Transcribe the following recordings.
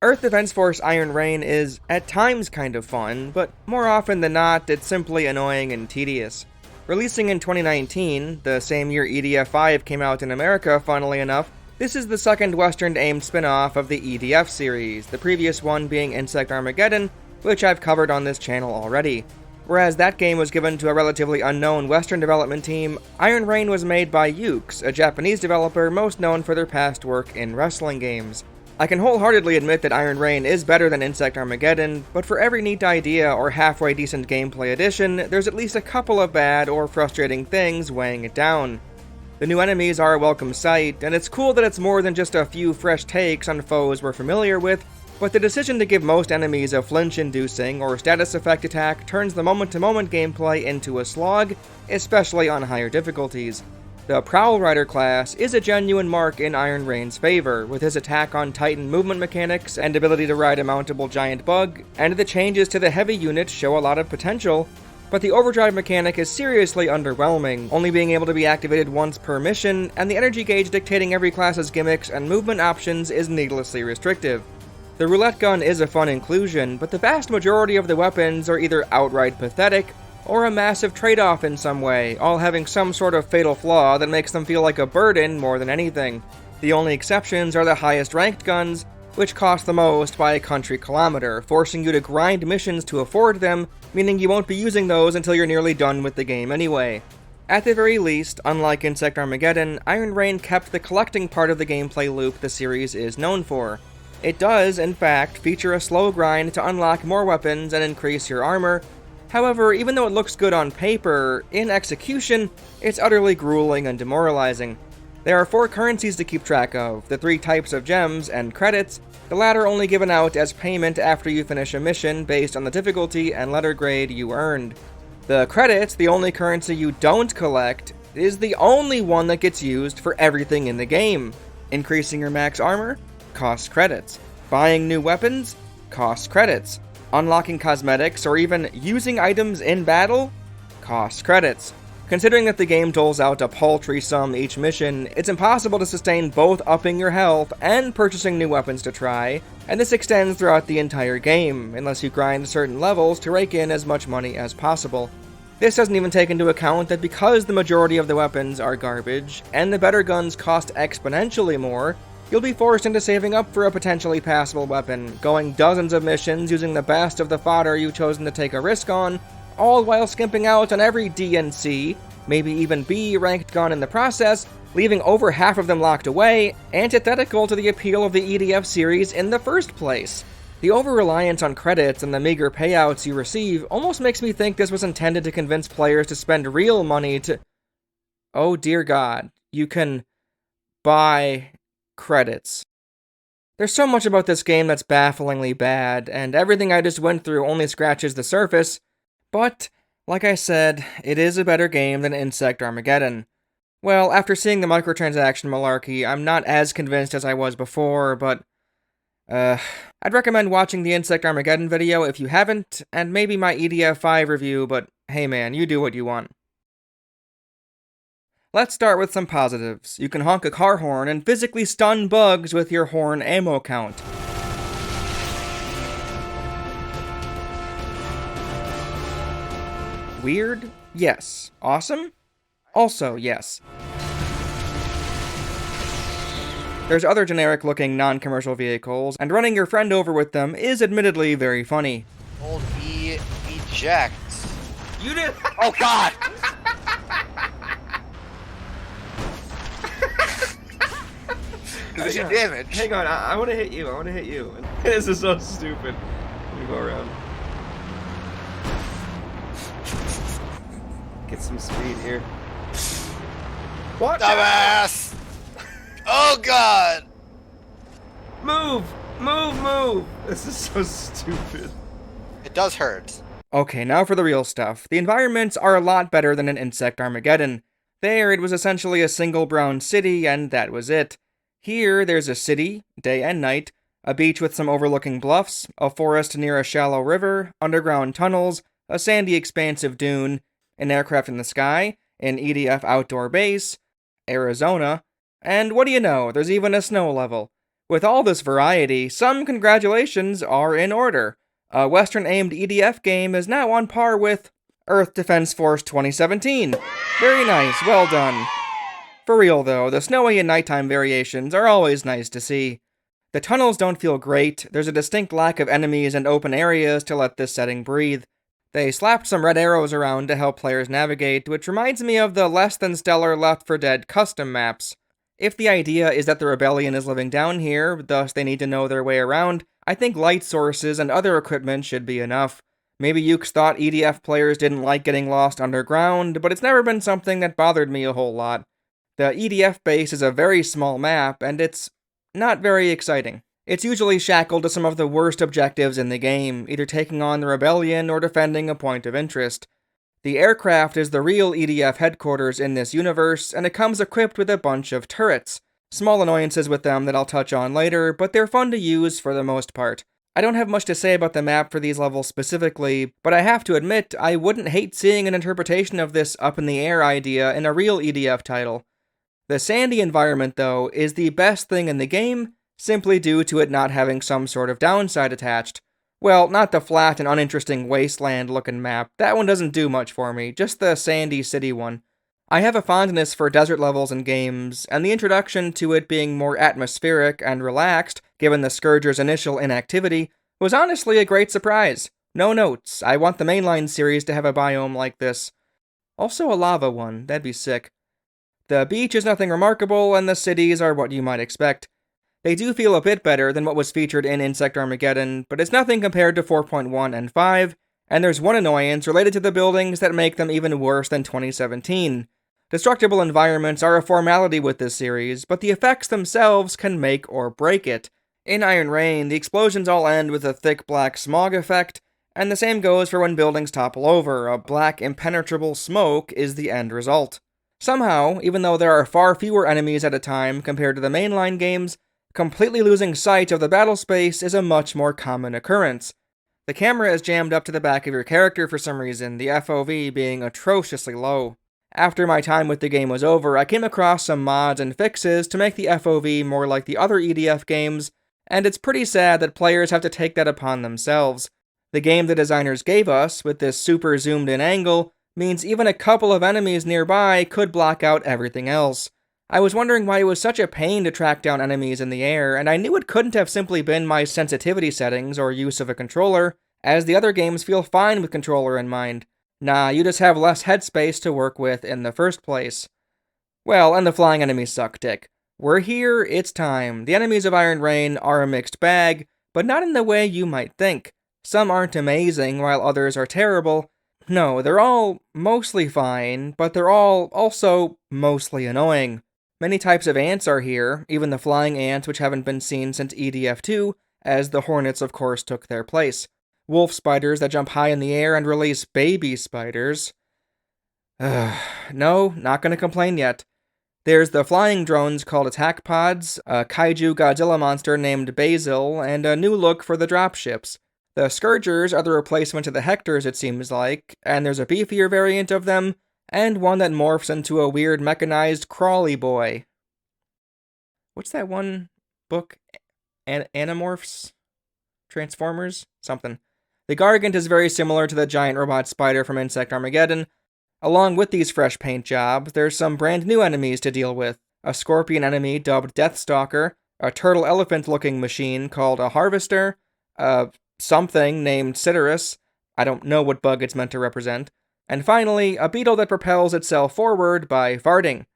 Earth Defense Force Iron Rain is, at times, kind of fun, but more often than not, it's simply annoying and tedious. Releasing in 2019, the same year EDF 5 came out in America, funnily enough, this is the second Western-aimed spin-off of the EDF series, the previous one being Insect Armageddon, which I've covered on this channel already. Whereas that game was given to a relatively unknown Western development team, Iron Rain was made by Yuke, a Japanese developer most known for their past work in wrestling games. I can wholeheartedly admit that Iron Rain is better than Insect Armageddon, but for every neat idea or halfway decent gameplay addition, there's at least a couple of bad or frustrating things weighing it down. The new enemies are a welcome sight, and it's cool that it's more than just a few fresh takes on foes we're familiar with, but the decision to give most enemies a flinch-inducing or status effect attack turns the moment-to-moment gameplay into a slog, especially on higher difficulties. The Prowl Rider class is a genuine mark in Iron Rain's favor, with his attack on Titan movement mechanics and ability to ride a mountable giant bug, and the changes to the heavy unit show a lot of potential, but the Overdrive mechanic is seriously underwhelming, only being able to be activated once per mission, and the energy gauge dictating every class's gimmicks and movement options is needlessly restrictive. The roulette gun is a fun inclusion, but the vast majority of the weapons are either outright pathetic, or a massive trade-off in some way, all having some sort of fatal flaw that makes them feel like a burden more than anything. The only exceptions are the highest ranked guns, which cost the most by a country kilometer, forcing you to grind missions to afford them, meaning you won't be using those until you're nearly done with the game anyway. At the very least, unlike Insect Armageddon, Iron Rain kept the collecting part of the gameplay loop the series is known for. It does, in fact, feature a slow grind to unlock more weapons and increase your armor. However, even though it looks good on paper, in execution, it's utterly grueling and demoralizing. There are 4 currencies to keep track of, the 3 types of gems and credits, the latter only given out as payment after you finish a mission based on the difficulty and letter grade you earned. The credits, the only currency you don't collect, is the only one that gets used for everything in the game. Increasing your max armor? Costs credits. Buying new weapons? Costs credits. Unlocking cosmetics, or even using items in battle? Costs credits. Considering that the game doles out a paltry sum each mission, it's impossible to sustain both upping your health and purchasing new weapons to try, and this extends throughout the entire game, unless you grind certain levels to rake in as much money as possible. This doesn't even take into account that because the majority of the weapons are garbage, and the better guns cost exponentially more, you'll be forced into saving up for a potentially passable weapon, going dozens of missions using the best of the fodder you've chosen to take a risk on, all while skimping out on every D and C, maybe even B ranked gun in the process, leaving over half of them locked away, antithetical to the appeal of the EDF series in the first place. The over-reliance on credits and the meager payouts you receive almost makes me think this was intended to convince players to spend real money to... Oh dear God, you can buy credits. There's so much about this game that's bafflingly bad, and everything I just went through only scratches the surface, but, like I said, it is a better game than Insect Armageddon. Well, after seeing the microtransaction malarkey, I'm not as convinced as I was before, but, I'd recommend watching the Insect Armageddon video if you haven't, and maybe my EDF 5 review, but hey man, you do what you want. Let's start with some positives. You can honk a car horn and physically stun bugs with your horn ammo count. Weird? Yes. Awesome? Also, yes. There's other generic-looking non-commercial vehicles, and running your friend over with them is admittedly very funny. Old eject. You did. Oh God! Who's your damage? Hang on, I want to hit you. This is so stupid. Let me go around. Get some speed here. What? Dumbass! Oh God! Move! This is so stupid. It does hurt. Okay, now for the real stuff. The environments are a lot better than in Insect Armageddon. There, it was essentially a single brown city, and that was it. Here, there's a city, day and night, a beach with some overlooking bluffs, a forest near a shallow river, underground tunnels, a sandy expansive dune, an aircraft in the sky, an EDF outdoor base, Arizona, and what do you know, there's even a snow level. With all this variety, some congratulations are in order. A Western-aimed EDF game is now on par with Earth Defense Force 2017. Very nice, well done. For real though, the snowy and nighttime variations are always nice to see. The tunnels don't feel great, there's a distinct lack of enemies and open areas to let this setting breathe. They slapped some red arrows around to help players navigate, which reminds me of the less than stellar Left 4 Dead custom maps. If the idea is that the rebellion is living down here, thus they need to know their way around, I think light sources and other equipment should be enough. Maybe Yuke thought EDF players didn't like getting lost underground, but it's never been something that bothered me a whole lot. The EDF base is a very small map, and it's not very exciting. It's usually shackled to some of the worst objectives in the game, either taking on the rebellion or defending a point of interest. The aircraft is the real EDF headquarters in this universe, and it comes equipped with a bunch of turrets. Small annoyances with them that I'll touch on later, but they're fun to use for the most part. I don't have much to say about the map for these levels specifically, but I have to admit I wouldn't hate seeing an interpretation of this up-in-the-air idea in a real EDF title. The sandy environment, though, is the best thing in the game, simply due to it not having some sort of downside attached. Well, not the flat and uninteresting wasteland-looking map, that one doesn't do much for me, just the sandy city one. I have a fondness for desert levels in games, and the introduction to it being more atmospheric and relaxed, given the Scourger's initial inactivity, was honestly a great surprise. No notes, I want the mainline series to have a biome like this. Also a lava one, that'd be sick. The beach is nothing remarkable, and the cities are what you might expect. They do feel a bit better than what was featured in Insect Armageddon, but it's nothing compared to 4.1 and 5, and there's one annoyance related to the buildings that make them even worse than 2017. Destructible environments are a formality with this series, but the effects themselves can make or break it. In Iron Rain, the explosions all end with a thick black smog effect, and the same goes for when buildings topple over. A black impenetrable smoke is the end result. Somehow, even though there are far fewer enemies at a time compared to the mainline games, completely losing sight of the battle space is a much more common occurrence. The camera is jammed up to the back of your character for some reason, the FOV being atrociously low. After my time with the game was over, I came across some mods and fixes to make the FOV more like the other EDF games, and it's pretty sad that players have to take that upon themselves. The game the designers gave us, with this super zoomed in angle, means even a couple of enemies nearby could block out everything else. I was wondering why it was such a pain to track down enemies in the air, and I knew it couldn't have simply been my sensitivity settings or use of a controller, as the other games feel fine with controller in mind. Nah, you just have less headspace to work with in the first place. Well, and the flying enemies suck dick. We're here, it's time. The enemies of Iron Rain are a mixed bag, but not in the way you might think. Some aren't amazing, while others are terrible. No, they're all mostly fine, but they're all also mostly annoying. Many types of ants are here, even the flying ants which haven't been seen since EDF 2, as the hornets of course took their place. Wolf spiders that jump high in the air and release baby spiders. No, not gonna complain yet. There's the flying drones called attack pods, a kaiju Godzilla monster named Basil, and a new look for the dropships. The Scourgers are the replacement to the Hectors, it seems like, and there's a beefier variant of them, and one that morphs into a weird mechanized crawly boy. What's that one book? Animorphs? Transformers? Something. The Gargant is very similar to the giant robot spider from Insect Armageddon. Along with these fresh paint jobs, there's some brand new enemies to deal with. A scorpion enemy dubbed Deathstalker, a turtle elephant-looking machine called a Harvester, something named Citrus, I don't know what bug it's meant to represent, and finally, a beetle that propels itself forward by farting.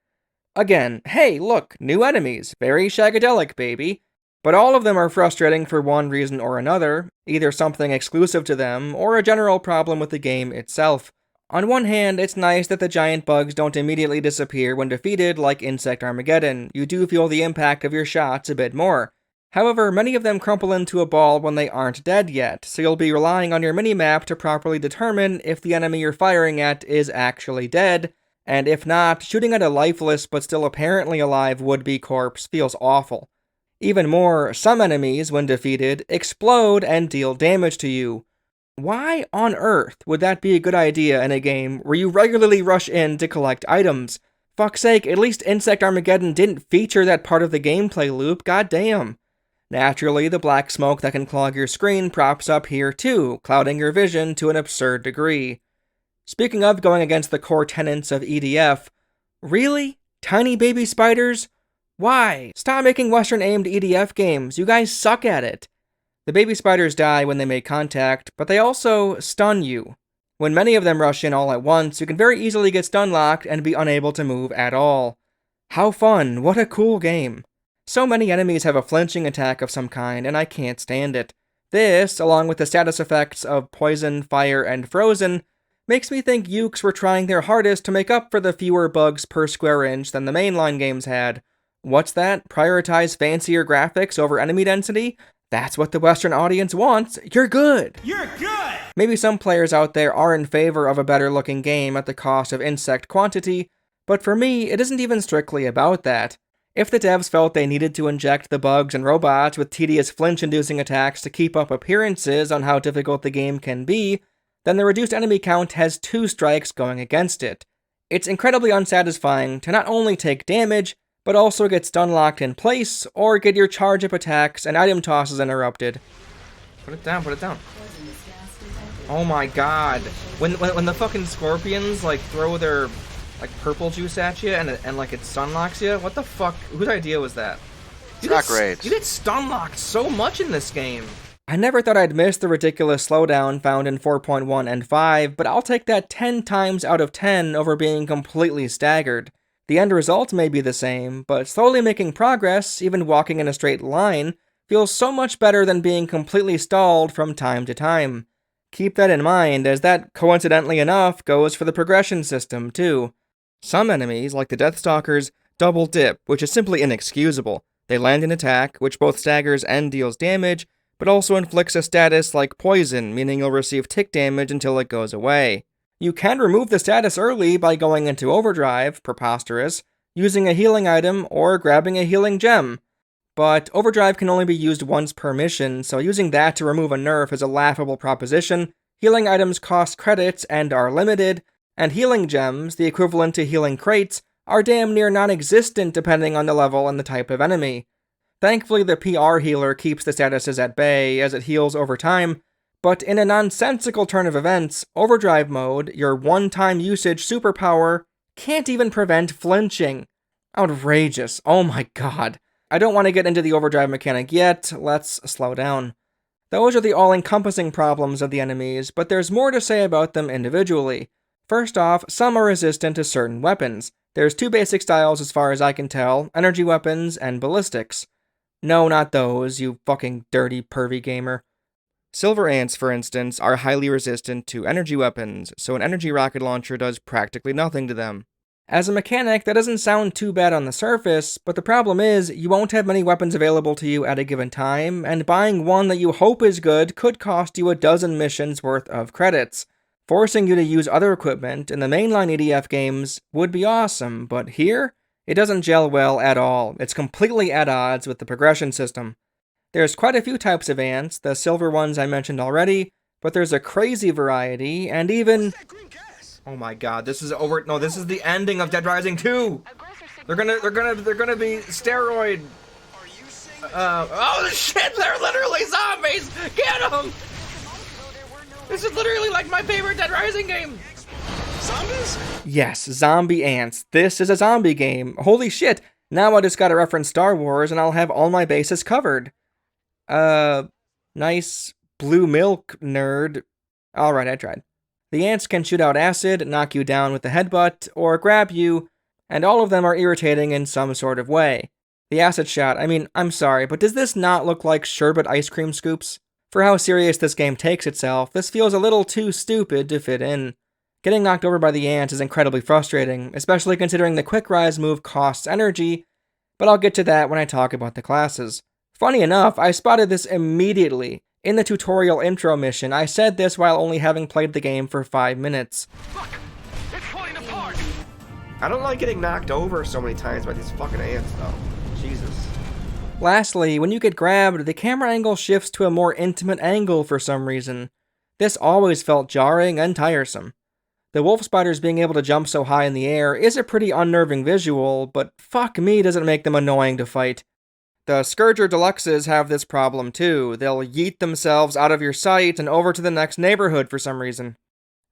Again, hey, look, new enemies, very shagadelic, baby. But all of them are frustrating for one reason or another, either something exclusive to them, or a general problem with the game itself. On one hand, it's nice that the giant bugs don't immediately disappear when defeated like Insect Armageddon. You do feel the impact of your shots a bit more. However, many of them crumple into a ball when they aren't dead yet, so you'll be relying on your minimap to properly determine if the enemy you're firing at is actually dead, and if not, shooting at a lifeless but still apparently alive would-be corpse feels awful. Even more, some enemies, when defeated, explode and deal damage to you. Why on earth would that be a good idea in a game where you regularly rush in to collect items? Fuck's sake, at least Insect Armageddon didn't feature that part of the gameplay loop, goddamn. Naturally, the black smoke that can clog your screen props up here too, clouding your vision to an absurd degree. Speaking of going against the core tenets of EDF, really? Tiny baby spiders? Why? Stop making Western-aimed EDF games, you guys suck at it. The baby spiders die when they make contact, but they also stun you. When many of them rush in all at once, you can very easily get stun-locked and be unable to move at all. How fun, what a cool game. So many enemies have a flinching attack of some kind, and I can't stand it. This, along with the status effects of poison, fire, and frozen, makes me think Ukes were trying their hardest to make up for the fewer bugs per square inch than the mainline games had. What's that? Prioritize fancier graphics over enemy density? That's what the Western audience wants. You're good! You're good! Maybe some players out there are in favor of a better looking game at the cost of insect quantity, but for me, it isn't even strictly about that. If the devs felt they needed to inject the bugs and robots with tedious flinch-inducing attacks to keep up appearances on how difficult the game can be, then the reduced enemy count has 2 strikes going against it. It's incredibly unsatisfying to not only take damage, but also get stun-locked in place, or get your charge-up attacks and item tosses interrupted. Put it down, put it down. Oh my god. When the fucking scorpions, like, throw their, like, purple juice at you and like, it stun-locks you, what the fuck? Whose idea was that? It's not great. You get stun-locked so much in this game. I never thought I'd miss the ridiculous slowdown found in 4.1 and 5, but I'll take that 10 times out of 10 over being completely staggered. The end result may be the same, but slowly making progress, even walking in a straight line, feels so much better than being completely stalled from time to time. Keep that in mind, as that, coincidentally enough, goes for the progression system, too. Some enemies, like the Deathstalkers, double dip, which is simply inexcusable. They land an attack, which both staggers and deals damage, but also inflicts a status like poison, meaning you'll receive tick damage until it goes away. You can remove the status early by going into Overdrive, preposterous, using a healing item, or grabbing a healing gem. But Overdrive can only be used once per mission, so using that to remove a nerf is a laughable proposition. Healing items cost credits and are limited, and healing gems, the equivalent to healing crates, are damn near non-existent depending on the level and the type of enemy. Thankfully, the PR healer keeps the statuses at bay as it heals over time, but in a nonsensical turn of events, Overdrive mode, your one-time usage superpower, can't even prevent flinching. Outrageous. Oh my god. I don't want to get into the Overdrive mechanic yet, let's slow down. Those are the all-encompassing problems of the enemies, but there's more to say about them individually. First off, some are resistant to certain weapons. There's 2 basic styles as far as I can tell, energy weapons and ballistics. No, not those, you fucking dirty pervy gamer. Silver ants, for instance, are highly resistant to energy weapons, so an energy rocket launcher does practically nothing to them. As a mechanic, that doesn't sound too bad on the surface, but the problem is, you won't have many weapons available to you at a given time, and buying one that you hope is good could cost you a dozen missions worth of credits. Forcing you to use other equipment in the mainline EDF games would be awesome, but here, it doesn't gel well at all. It's completely at odds with the progression system. There's quite a few types of ants, the silver ones I mentioned already, but there's a crazy variety, and even... Oh my god, this is over... No, this is the ending of Dead Rising 2! They're gonna be steroid... oh shit, they're literally zombies! Get them! This is literally like my favorite Dead Rising game! Zombies? Yes, zombie ants. This is a zombie game. Holy shit, now I just gotta reference Star Wars and I'll have all my bases covered. Nice blue milk, nerd. Alright, I tried. The ants can shoot out acid, knock you down with a headbutt, or grab you, and all of them are irritating in some sort of way. The acid shot, I mean, I'm sorry, but does this not look like sherbet ice cream scoops? For how serious this game takes itself, this feels a little too stupid to fit in. Getting knocked over by the ants is incredibly frustrating, especially considering the quick rise move costs energy, but I'll get to that when I talk about the classes. Funny enough, I spotted this immediately. In the tutorial intro mission, I said this while only having played the game for 5 minutes. Look! It's falling apart! I don't like getting knocked over so many times by these fucking ants, though. Jesus. Lastly, when you get grabbed, the camera angle shifts to a more intimate angle for some reason. This always felt jarring and tiresome. The wolf spiders being able to jump so high in the air is a pretty unnerving visual, but fuck me does it make them annoying to fight. The Scourger Deluxes have this problem too. They'll yeet themselves out of your sight and over to the next neighborhood for some reason.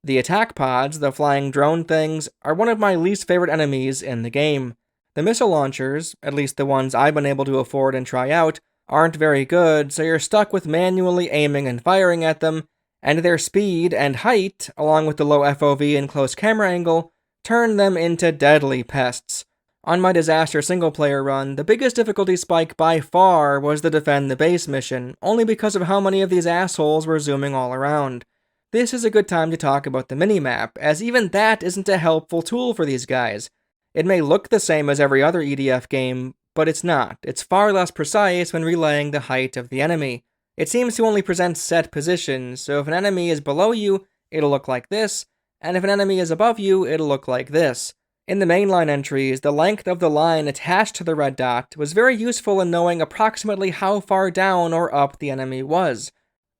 The attack pods, the flying drone things, are one of my least favorite enemies in the game. The missile launchers, at least the ones I've been able to afford and try out, aren't very good, so you're stuck with manually aiming and firing at them, and their speed and height, along with the low FOV and close camera angle, turn them into deadly pests. On my Disaster single-player run, the biggest difficulty spike by far was the Defend the Base mission, only because of how many of these assholes were zooming all around. This is a good time to talk about the minimap, as even that isn't a helpful tool for these guys. It may look the same as every other EDF game, but it's not. It's far less precise when relaying the height of the enemy. It seems to only present set positions, so if an enemy is below you, it'll look like this, and if an enemy is above you, it'll look like this. In the mainline entries, the length of the line attached to the red dot was very useful in knowing approximately how far down or up the enemy was.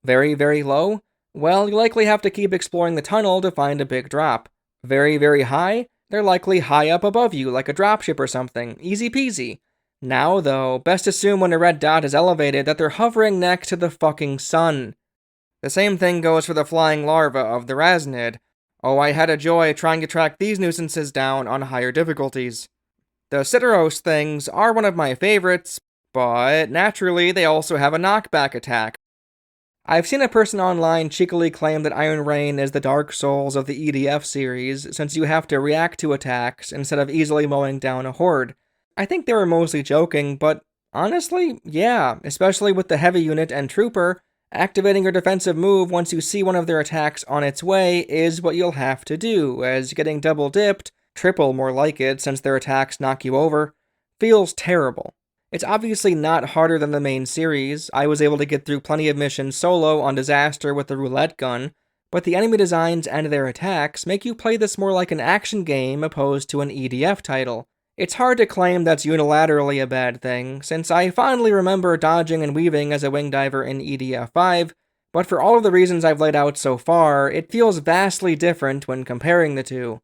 Very, very low? Well, you likely have to keep exploring the tunnel to find a big drop. Very, very high? They're likely high up above you, like a dropship or something. Easy peasy. Now, though, best assume when a red dot is elevated that they're hovering next to the fucking sun. The same thing goes for the flying larva of the Raznid. Oh, I had a joy trying to track these nuisances down on higher difficulties. The Cyteros things are one of my favorites, but naturally they also have a knockback attack. I've seen a person online cheekily claim that Iron Rain is the Dark Souls of the EDF series, since you have to react to attacks instead of easily mowing down a horde. I think they were mostly joking, but honestly, yeah, especially with the heavy unit and trooper, activating your defensive move once you see one of their attacks on its way is what you'll have to do, as getting double dipped, triple more like it since their attacks knock you over, feels terrible. It's obviously not harder than the main series. I was able to get through plenty of missions solo on Disaster with the roulette gun, but the enemy designs and their attacks make you play this more like an action game opposed to an EDF title. It's hard to claim that's unilaterally a bad thing, since I fondly remember dodging and weaving as a wing diver in EDF 5, but for all of the reasons I've laid out so far, it feels vastly different when comparing the two.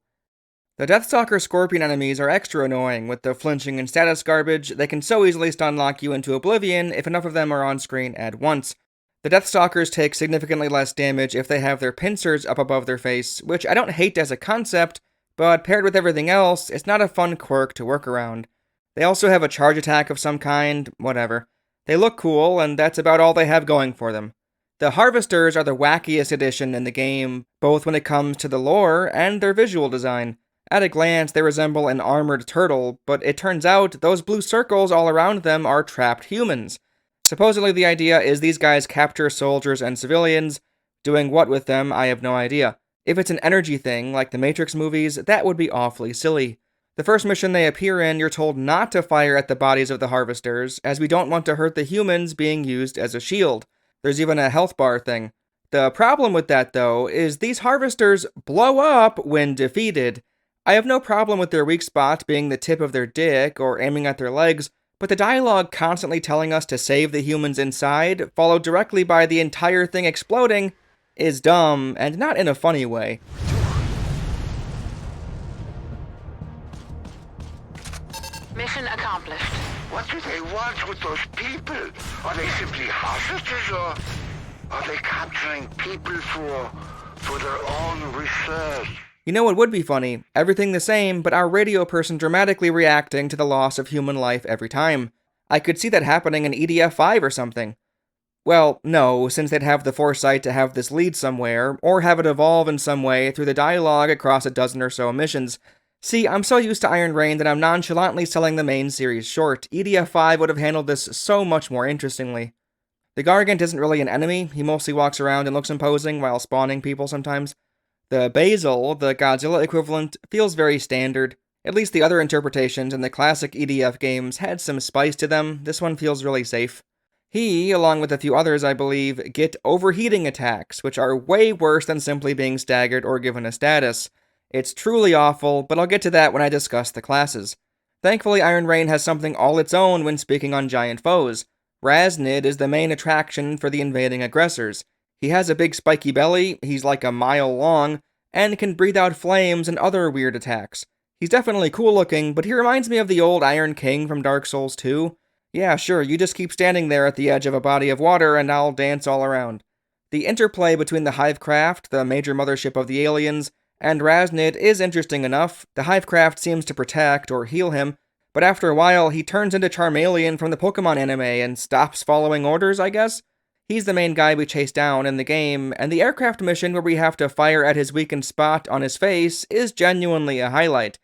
The Deathstalker Scorpion enemies are extra annoying. With the flinching and status garbage, they can so easily stun-lock you into oblivion if enough of them are on screen at once. The Deathstalkers take significantly less damage if they have their pincers up above their face, which I don't hate as a concept, but paired with everything else, it's not a fun quirk to work around. They also have a charge attack of some kind, whatever. They look cool, and that's about all they have going for them. The Harvesters are the wackiest addition in the game, both when it comes to the lore and their visual design. At a glance, they resemble an armored turtle, but it turns out those blue circles all around them are trapped humans. Supposedly the idea is these guys capture soldiers and civilians. Doing what with them, I have no idea. If it's an energy thing, like the Matrix movies, that would be awfully silly. The first mission they appear in, you're told not to fire at the bodies of the Harvesters, as we don't want to hurt the humans being used as a shield. There's even a health bar thing. The problem with that, though, is these Harvesters blow up when defeated. I have no problem with their weak spot being the tip of their dick or aiming at their legs, but the dialogue constantly telling us to save the humans inside, followed directly by the entire thing exploding, is dumb, and not in a funny way. Mission accomplished. What do they want with those people? Are they simply hostages, or are they capturing people for their own research? You know what would be funny? Everything the same, but our radio person dramatically reacting to the loss of human life every time. I could see that happening in EDF 5 or something. Well, no, since they'd have the foresight to have this lead somewhere, or have it evolve in some way through the dialogue across a dozen or so missions. See, I'm so used to Iron Rain that I'm nonchalantly selling the main series short. EDF 5 would have handled this so much more interestingly. The Gargant isn't really an enemy, he mostly walks around and looks imposing while spawning people sometimes. The Basil, the Godzilla equivalent, feels very standard. At least the other interpretations in the classic EDF games had some spice to them. This one feels really safe. He, along with a few others I believe, get overheating attacks, which are way worse than simply being staggered or given a status. It's truly awful, but I'll get to that when I discuss the classes. Thankfully, Iron Rain has something all its own when speaking on giant foes. Raznid is the main attraction for the invading aggressors. He has a big spiky belly, he's like a mile long, and can breathe out flames and other weird attacks. He's definitely cool looking, but he reminds me of the old Iron King from Dark Souls 2. Yeah, sure, you just keep standing there at the edge of a body of water and I'll dance all around. The interplay between the Hivecraft, the major mothership of the aliens, and Raznid is interesting enough. The Hivecraft seems to protect or heal him, but after a while he turns into Charmeleon from the Pokemon anime and stops following orders, I guess? He's the main guy we chase down in the game, and the aircraft mission where we have to fire at his weakened spot on his face is genuinely a highlight.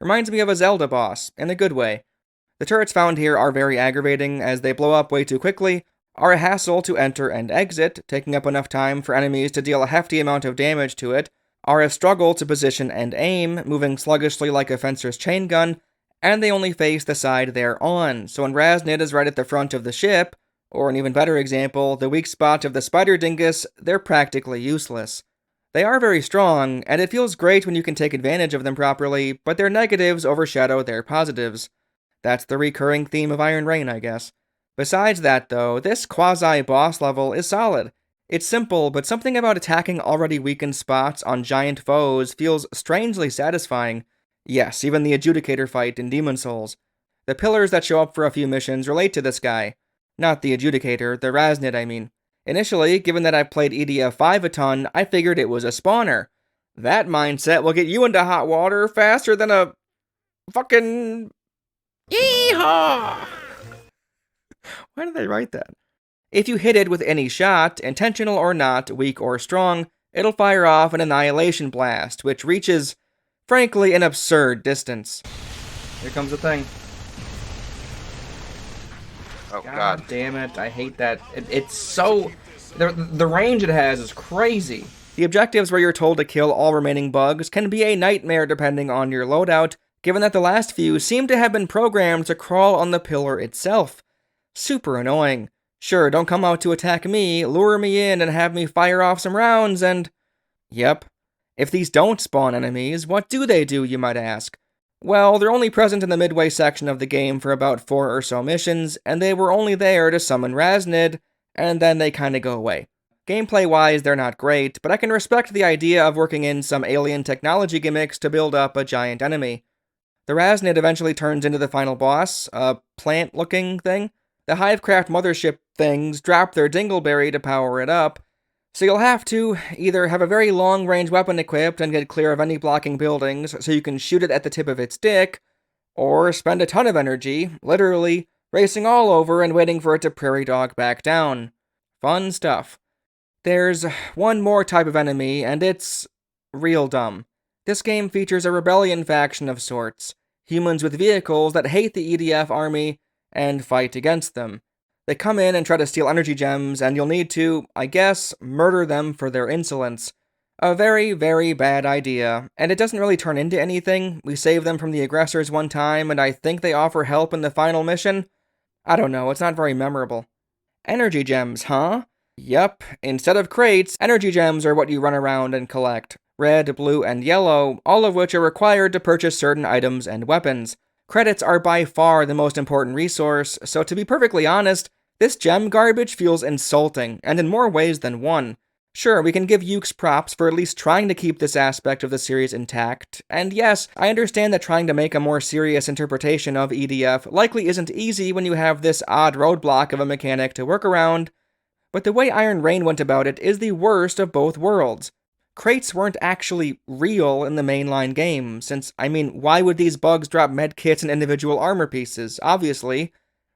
Reminds me of a Zelda boss, in a good way. The turrets found here are very aggravating, as they blow up way too quickly, are a hassle to enter and exit, taking up enough time for enemies to deal a hefty amount of damage to it, are a struggle to position and aim, moving sluggishly like a fencer's chain gun, and they only face the side they're on, so when Raznid is right at the front of the ship, or an even better example, the weak spot of the spider dingus, they're practically useless. They are very strong, and it feels great when you can take advantage of them properly, but their negatives overshadow their positives. That's the recurring theme of Iron Rain, I guess. Besides that, though, this quasi-boss level is solid. It's simple, but something about attacking already weakened spots on giant foes feels strangely satisfying. Yes, even the Adjudicator fight in Demon Souls. The pillars that show up for a few missions relate to this guy. Not the Adjudicator, the Raznid, I mean. Initially, given that I've played EDF 5 a ton, I figured it was a spawner. That mindset will get you into hot water faster than a fucking... Yeehaw! Why did they write that? If you hit it with any shot, intentional or not, weak or strong, it'll fire off an annihilation blast, which reaches, frankly, an absurd distance. Here comes the thing. Oh, God damn it, I hate that. It's so... The range it has is crazy. The objectives where you're told to kill all remaining bugs can be a nightmare depending on your loadout, given that the last few seem to have been programmed to crawl on the pillar itself. Super annoying. Sure, don't come out to attack me, lure me in and have me fire off some rounds and... Yep. If these don't spawn enemies, what do they do, you might ask? Well, they're only present in the midway section of the game for about 4 or so missions, and they were only there to summon Raznid, and then they kinda go away. Gameplay-wise, they're not great, but I can respect the idea of working in some alien technology gimmicks to build up a giant enemy. The Raznid eventually turns into the final boss, a plant-looking thing. The Hivecraft mothership things drop their dingleberry to power it up, so you'll have to either have a very long-range weapon equipped and get clear of any blocking buildings so you can shoot it at the tip of its dick, or spend a ton of energy, literally, racing all over and waiting for it to prairie dog back down. Fun stuff. There's one more type of enemy, and it's real dumb. This game features a rebellion faction of sorts, humans with vehicles that hate the EDF army and fight against them. They come in and try to steal energy gems, and you'll need to, I guess, murder them for their insolence. A very, very bad idea, and it doesn't really turn into anything. We save them from the aggressors one time, and I think they offer help in the final mission. I don't know, it's not very memorable. Energy gems, huh? Yep, instead of crates, energy gems are what you run around and collect. Red, blue, and yellow, all of which are required to purchase certain items and weapons. Credits are by far the most important resource, so to be perfectly honest, this gem garbage feels insulting, and in more ways than one. Sure, we can give Yuke's props for at least trying to keep this aspect of the series intact, and yes, I understand that trying to make a more serious interpretation of EDF likely isn't easy when you have this odd roadblock of a mechanic to work around, but the way Iron Rain went about it is the worst of both worlds. Crates weren't actually real in the mainline game, since, why would these bugs drop medkits and individual armor pieces? Obviously.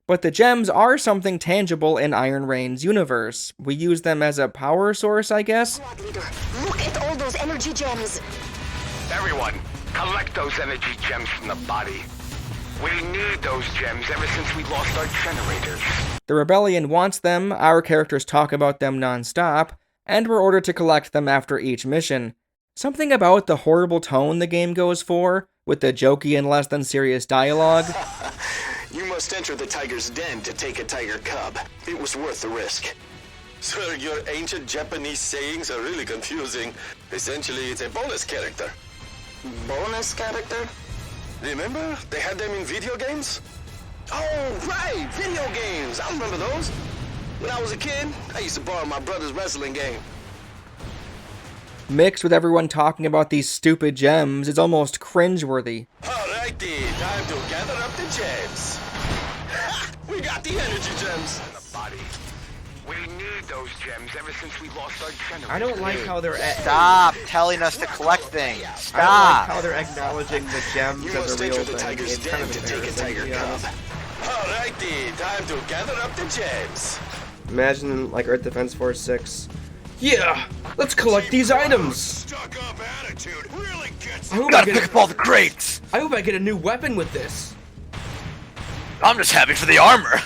But the gems are something tangible in Iron Rain's universe. We use them as a power source, I guess? Squad leader, look at all those energy gems. Everyone, collect those energy gems from the body. We need those gems ever since we lost our generators. The Rebellion wants them, our characters talk about them non-stop, and we're ordered to collect them after each mission. Something about the horrible tone the game goes for, with the jokey and less than serious dialogue. You must enter the tiger's den to take a tiger cub. It was worth the risk. Sir, your ancient Japanese sayings are really confusing. Essentially, it's a bonus character. Bonus character? Remember? They had them in video games? Oh, right! Video games! I remember those. When I was a kid, I used to borrow my brother's wrestling game. Mixed with everyone talking about these stupid gems, it's almost cringeworthy. Alrighty, time to gather up the gems. Ha! We got The energy gems. Body. We need those gems ever since we lost our generator. I don't like how they're Stop telling us to collect things. I don't like Stop. how they're acknowledging the gems You as a must real enter the thing. tiger's It's kind den of to take a embarrassing, tiger to be cub. honest. Alrighty, time to gather up the gems. Imagine like Earth Defense Force 6. Yeah, let's collect these items. Stuck-up attitude really gets I hope Gotta pick up all the crates. I get a new weapon with this. I'm just happy for the armor.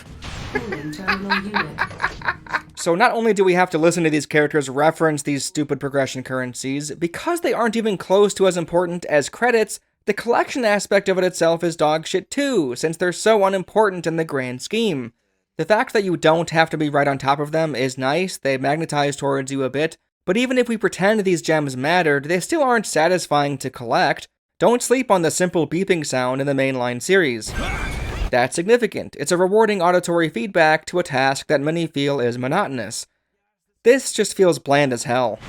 So not only do we have to listen to these characters reference these stupid progression currencies, because they aren't even close to as important as credits, the collection aspect of it itself is dog shit too, since they're so unimportant in the grand scheme. The fact that you don't have to be right on top of them is nice, they magnetize towards you a bit, but even if we pretend these gems mattered, they still aren't satisfying to collect. Don't sleep on the simple beeping sound in the mainline series. That's significant. It's a rewarding auditory feedback to a task that many feel is monotonous. This just feels bland as hell.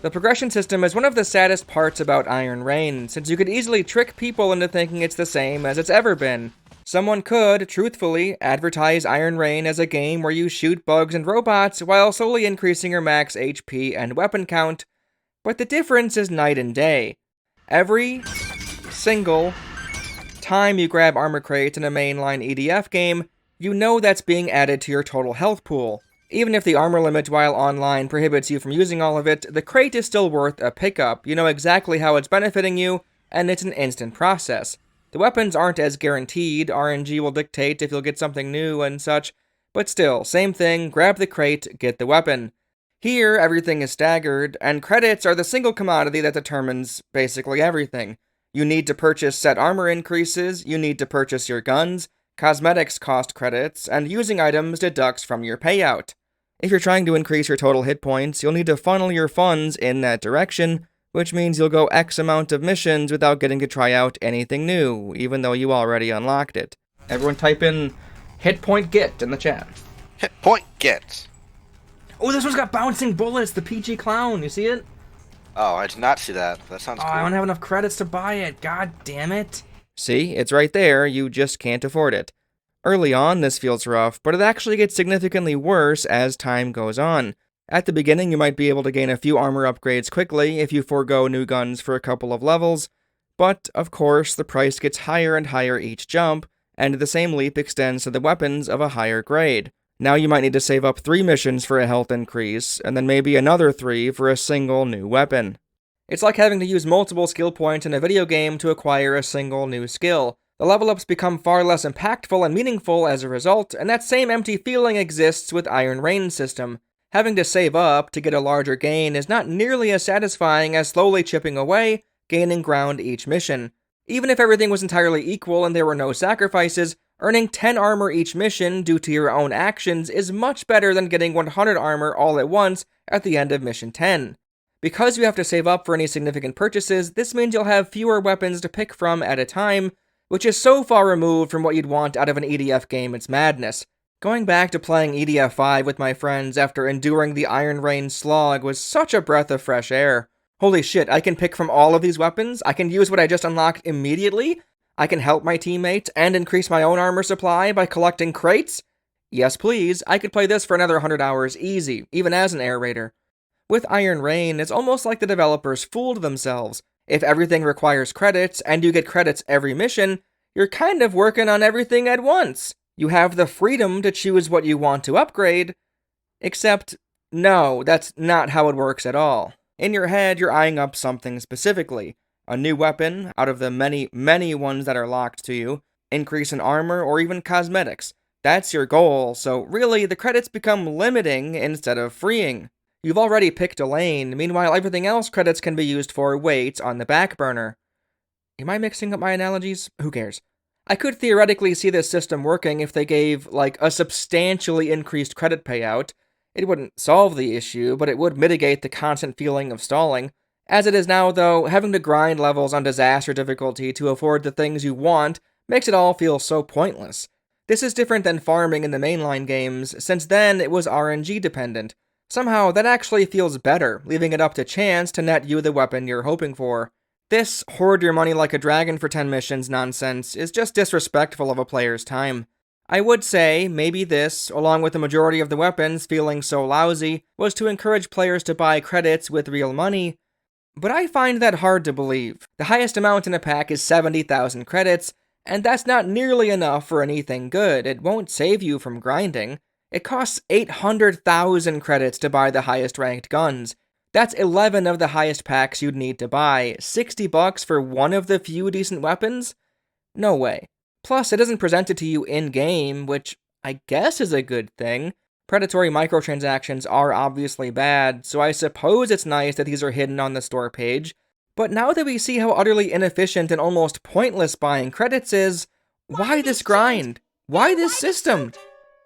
The progression system is one of the saddest parts about Iron Rain, since you could easily trick people into thinking it's the same as it's ever been. Someone could, truthfully, advertise Iron Rain as a game where you shoot bugs and robots while slowly increasing your max HP and weapon count, but the difference is night and day. Every single time you grab armor crates in a mainline EDF game, you know that's being added to your total health pool. Even if the armor limit while online prohibits you from using all of it, the crate is still worth a pickup. You know exactly how it's benefiting you, and it's an instant process. The weapons aren't as guaranteed, RNG will dictate if you'll get something new and such, but still, same thing, grab the crate, get the weapon. Here, everything is staggered, and credits are the single commodity that determines basically everything. You need to purchase set armor increases, you need to purchase your guns, cosmetics cost credits, and using items deducts from your payout. If you're trying to increase your total hit points, you'll need to funnel your funds in that direction, which means you'll go X amount of missions without getting to try out anything new, even though you already unlocked it. Everyone type in hit point get in the chat. Hit point get. Oh, this one's got bouncing bullets, the PG clown, you see it? Oh, I did not see that. That sounds Oh, cool. I don't have enough credits to buy it, god damn it. See, it's right there, you just can't afford it. Early on, this feels rough, but it actually gets significantly worse as time goes on. At the beginning, you might be able to gain a few armor upgrades quickly if you forego new guns for a couple of levels, but, of course, the price gets higher and higher each jump, and the same leap extends to the weapons of a higher grade. Now you might need to save up 3 missions for a health increase, and then maybe another 3 for a single new weapon. It's like having to use multiple skill points in a video game to acquire a single new skill. The level ups become far less impactful and meaningful as a result, and that same empty feeling exists with Iron Rain's system. Having to save up to get a larger gain is not nearly as satisfying as slowly chipping away, gaining ground each mission. Even if everything was entirely equal and there were no sacrifices, earning 10 armor each mission due to your own actions is much better than getting 100 armor all at once at the end of mission 10. Because you have to save up for any significant purchases, this means you'll have fewer weapons to pick from at a time, which is so far removed from what you'd want out of an EDF game it's madness. Going back to playing EDF 5 with my friends after enduring the Iron Rain slog was such a breath of fresh air. Holy shit, I can pick from all of these weapons, I can use what I just unlocked immediately, I can help my teammates and increase my own armor supply by collecting crates? Yes please, I could play this for another 100 hours easy, even as an air raider. With Iron Rain, it's almost like the developers fooled themselves. If everything requires credits, and you get credits every mission, you're kind of working on everything at once. You have the freedom to choose what you want to upgrade, except, no, that's not how it works at all. In your head, you're eyeing up something specifically. A new weapon, out of the many, many ones that are locked to you, increase in armor, or even cosmetics. That's your goal, so really, the credits become limiting instead of freeing. You've already picked a lane, meanwhile everything else credits can be used for waits on the back burner. Am I mixing up my analogies? Who cares? I could theoretically see this system working if they gave, like, a substantially increased credit payout. It wouldn't solve the issue, but it would mitigate the constant feeling of stalling. As it is now, though, having to grind levels on disaster difficulty to afford the things you want makes it all feel so pointless. This is different than farming in the mainline games, since then it was RNG dependent. Somehow, that actually feels better, leaving it up to chance to net you the weapon you're hoping for. This hoard your money like a dragon for 10 missions nonsense is just disrespectful of a player's time. I would say maybe this, along with the majority of the weapons feeling so lousy, was to encourage players to buy credits with real money, but I find that hard to believe. The highest amount in a pack is 70,000 credits, and that's not nearly enough for anything good. It won't save you from grinding. It costs 800,000 credits to buy the highest ranked guns. That's 11 of the highest packs you'd need to buy. $60 for one of the few decent weapons? No way. Plus, it isn't presented to you in-game, which I guess is a good thing. Predatory microtransactions are obviously bad, so I suppose it's nice that these are hidden on the store page. But now that we see how utterly inefficient and almost pointless buying credits is, why this grind? Why this system?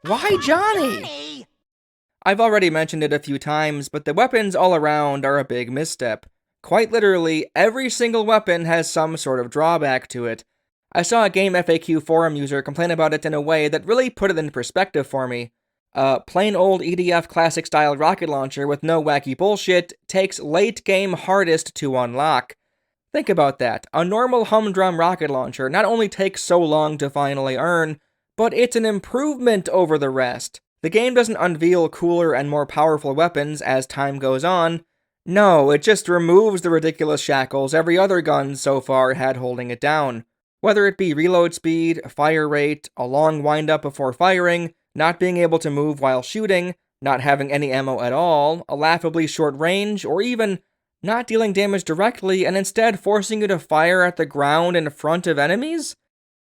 Why Johnny? I've already mentioned it a few times, but the weapons all around are a big misstep. Quite literally, every single weapon has some sort of drawback to it. I saw a Game FAQ forum user complain about it in a way that really put it in perspective for me. A plain old EDF classic-style rocket launcher with no wacky bullshit takes late-game hardest to unlock. Think about that. A normal humdrum rocket launcher not only takes so long to finally earn, but it's an improvement over the rest. The game doesn't unveil cooler and more powerful weapons as time goes on. No, it just removes the ridiculous shackles every other gun so far had holding it down. Whether it be reload speed, fire rate, a long wind-up before firing, not being able to move while shooting, not having any ammo at all, a laughably short range, or even not dealing damage directly and instead forcing you to fire at the ground in front of enemies?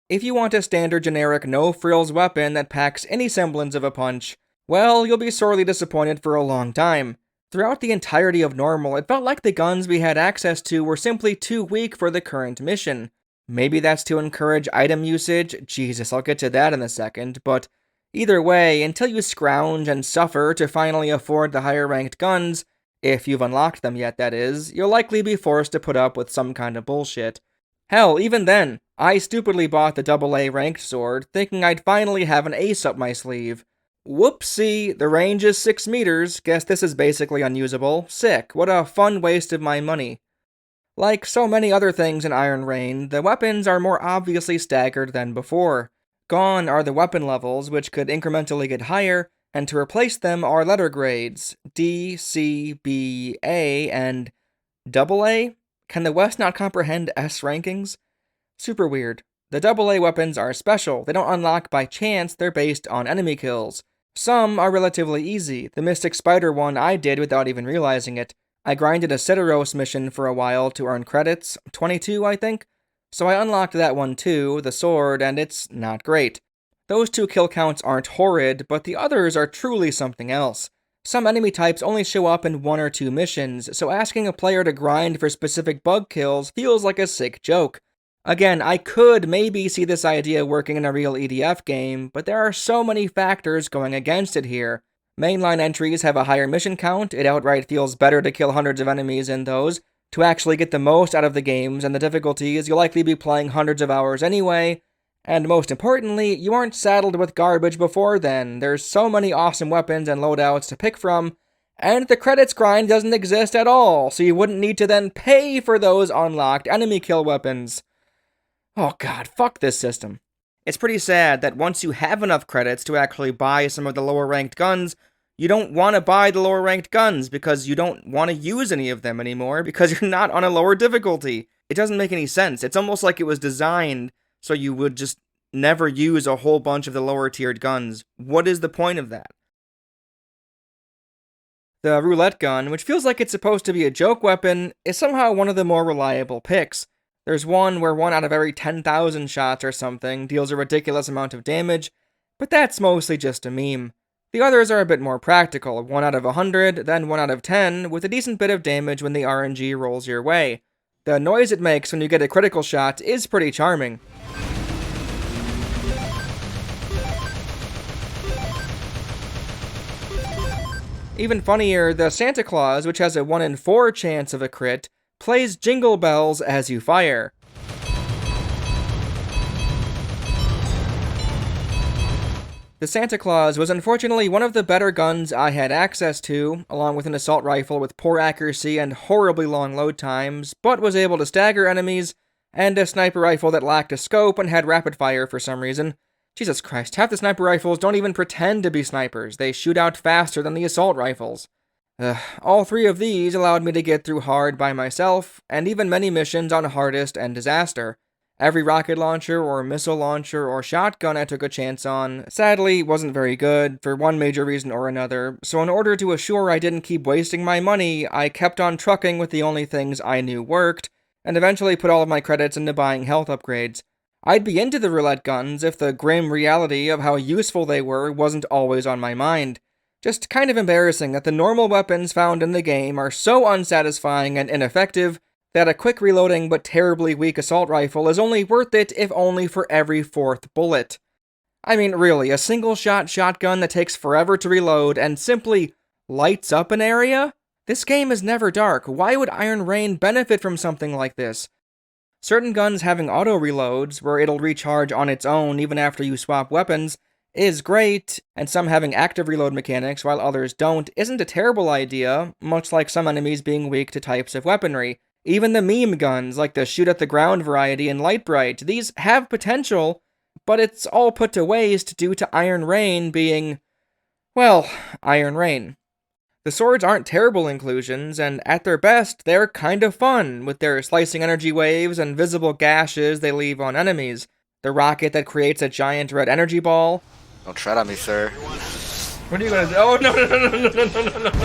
If you want a standard generic no-frills weapon that packs any semblance of a punch, well, you'll be sorely disappointed for a long time. Throughout the entirety of normal, it felt like the guns we had access to were simply too weak for the current mission. Maybe that's to encourage item usage, Jesus, I'll get to that in a second, but either way, until you scrounge and suffer to finally afford the higher ranked guns, if you've unlocked them yet that is, you'll likely be forced to put up with some kind of bullshit. Hell, even then, I stupidly bought the AA ranked sword, thinking I'd finally have an ace up my sleeve. Whoopsie, the range is 6 meters, guess this is basically unusable. Sick, what a fun waste of my money. Like so many other things in Iron Rain, the weapons are more obviously staggered than before. Gone are the weapon levels, which could incrementally get higher, and to replace them are letter grades, D, C, B, A, and AA? Can the West not comprehend S rankings? Super weird. The AA weapons are special, they don't unlock by chance, they're based on enemy kills. Some are relatively easy, the Mystic Spider one I did without even realizing it. I grinded a Cyteros mission for a while to earn credits, 22 I think, so I unlocked that one too, the sword, and it's not great. Those 2 kill counts aren't horrid, but the others are truly something else. Some enemy types only show up in 1 or 2 missions, so asking a player to grind for specific bug kills feels like a sick joke. Again, I could maybe see this idea working in a real EDF game, but there are so many factors going against it here. Mainline entries have a higher mission count, it outright feels better to kill hundreds of enemies in those. To actually get the most out of the games and the difficulties, you'll likely be playing hundreds of hours anyway. And most importantly, you aren't saddled with garbage before then. There's so many awesome weapons and loadouts to pick from, and the credits grind doesn't exist at all, so you wouldn't need to then pay for those unlocked enemy kill weapons. Oh god, fuck this system. It's pretty sad that once you have enough credits to actually buy some of the lower ranked guns, you don't want to buy the lower ranked guns because you don't want to use any of them anymore because you're not on a lower difficulty. It doesn't make any sense. It's almost like it was designed so you would just never use a whole bunch of the lower tiered guns. What is the point of that? The roulette gun, which feels like it's supposed to be a joke weapon, is somehow one of the more reliable picks. There's one where 1 out of every 10,000 shots or something deals a ridiculous amount of damage, but that's mostly just a meme. The others are a bit more practical, 1 out of 100, then 1 out of 10, with a decent bit of damage when the RNG rolls your way. The noise it makes when you get a critical shot is pretty charming. Even funnier, the Santa Claus, which has a 1 in 4 chance of a crit, plays jingle bells as you fire. The Santa Claus was unfortunately one of the better guns I had access to, along with an assault rifle with poor accuracy and horribly long load times, but was able to stagger enemies, and a sniper rifle that lacked a scope and had rapid fire for some reason. Jesus Christ, half the sniper rifles don't even pretend to be snipers, they shoot out faster than the assault rifles. All three of these allowed me to get through hard by myself, and even many missions on hardest and disaster. Every rocket launcher or missile launcher or shotgun I took a chance on, sadly, wasn't very good, for one major reason or another, so in order to assure I didn't keep wasting my money, I kept on trucking with the only things I knew worked, and eventually put all of my credits into buying health upgrades. I'd be into the roulette guns if the grim reality of how useful they were wasn't always on my mind. Just kind of embarrassing that the normal weapons found in the game are so unsatisfying and ineffective that a quick reloading but terribly weak assault rifle is only worth it if only for every fourth bullet. I mean, really, a single-shot shotgun that takes forever to reload and simply lights up an area? This game is never dark. Why would Iron Rain benefit from something like this? Certain guns having auto-reloads, where it'll recharge on its own even after you swap weapons, is great, and some having active reload mechanics while others don't isn't a terrible idea, much like some enemies being weak to types of weaponry. Even the meme guns, like the shoot-at-the-ground variety in Light Bright, these have potential, but it's all put to waste due to Iron Rain being, well, Iron Rain. The swords aren't terrible inclusions, and at their best, they're kind of fun, with their slicing energy waves and visible gashes they leave on enemies. The rocket that creates a giant red energy ball. Don't tread on me, sir. What are you gonna do? Oh, no, no, no, no, no, no, no, no, no.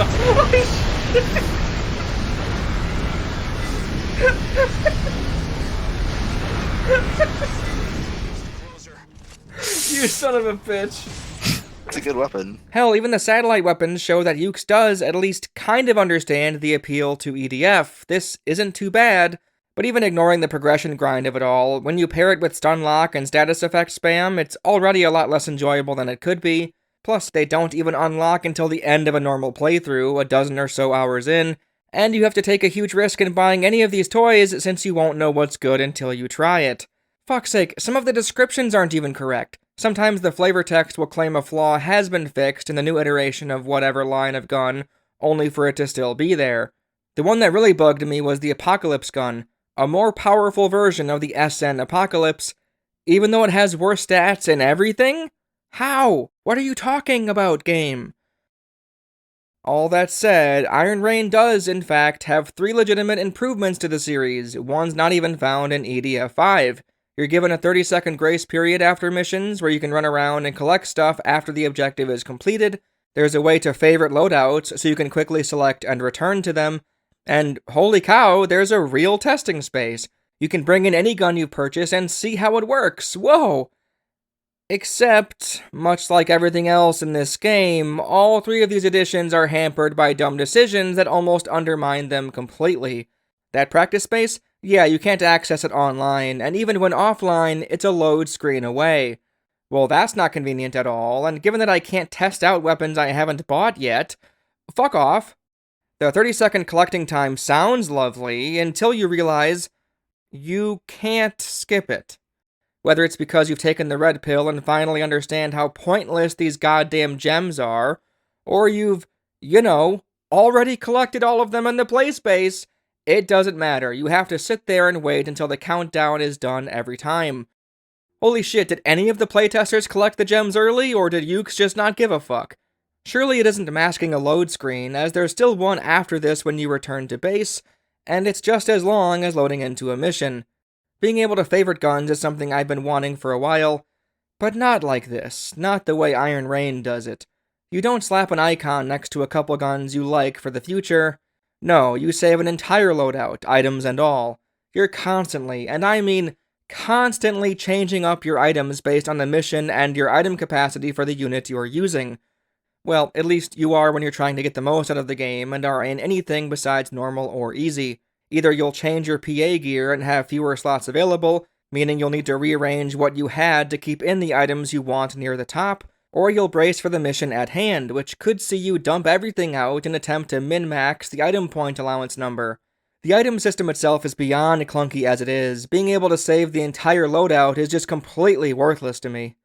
You son of a bitch. It's a good weapon. Hell, even the satellite weapons show that Yuke does at least kind of understand the appeal to EDF. This isn't too bad, but even ignoring the progression grind of it all, when you pair it with stun lock and status effect spam, it's already a lot less enjoyable than it could be. Plus, they don't even unlock until the end of a normal playthrough, a dozen or so hours in, and you have to take a huge risk in buying any of these toys since you won't know what's good until you try it. Fuck's sake, some of the descriptions aren't even correct. Sometimes the flavor text will claim a flaw has been fixed in the new iteration of whatever line of gun, only for it to still be there. The one that really bugged me was the Apocalypse gun, a more powerful version of the SN Apocalypse, even though it has worse stats and everything? How? What are you talking about, game? All that said, Iron Rain does, in fact, have 3 legitimate improvements to the series, one's not even found in EDF 5. You're given a 30-second grace period after missions, where you can run around and collect stuff after the objective is completed. There's a way to favorite loadouts, so you can quickly select and return to them. And holy cow, there's a real testing space. You can bring in any gun you purchase and see how it works. Whoa! Except, much like everything else in this game, all 3 of these additions are hampered by dumb decisions that almost undermine them completely. That practice space? Yeah, you can't access it online, and even when offline, it's a load screen away. Well, that's not convenient at all, and given that I can't test out weapons I haven't bought yet, fuck off. The 30-second collecting time sounds lovely until you realize you can't skip it. Whether it's because you've taken the red pill and finally understand how pointless these goddamn gems are, or you've, already collected all of them in the play space, it doesn't matter. You have to sit there and wait until the countdown is done every time. Holy shit, did any of the playtesters collect the gems early, or did Yuke just not give a fuck? Surely it isn't masking a load screen, as there's still one after this when you return to base, and it's just as long as loading into a mission. Being able to favorite guns is something I've been wanting for a while, but not like this, not the way Iron Rain does it. You don't slap an icon next to a couple guns you like for the future. No, you save an entire loadout, items and all. You're constantly, and I mean constantly, changing up your items based on the mission and your item capacity for the unit you're using. Well, at least you are when you're trying to get the most out of the game and are in anything besides normal or easy. Either you'll change your PA gear and have fewer slots available, meaning you'll need to rearrange what you had to keep in the items you want near the top, or you'll brace for the mission at hand, which could see you dump everything out and attempt to min-max the item point allowance number. The item system itself is beyond clunky as it is. Being able to save the entire loadout is just completely worthless to me.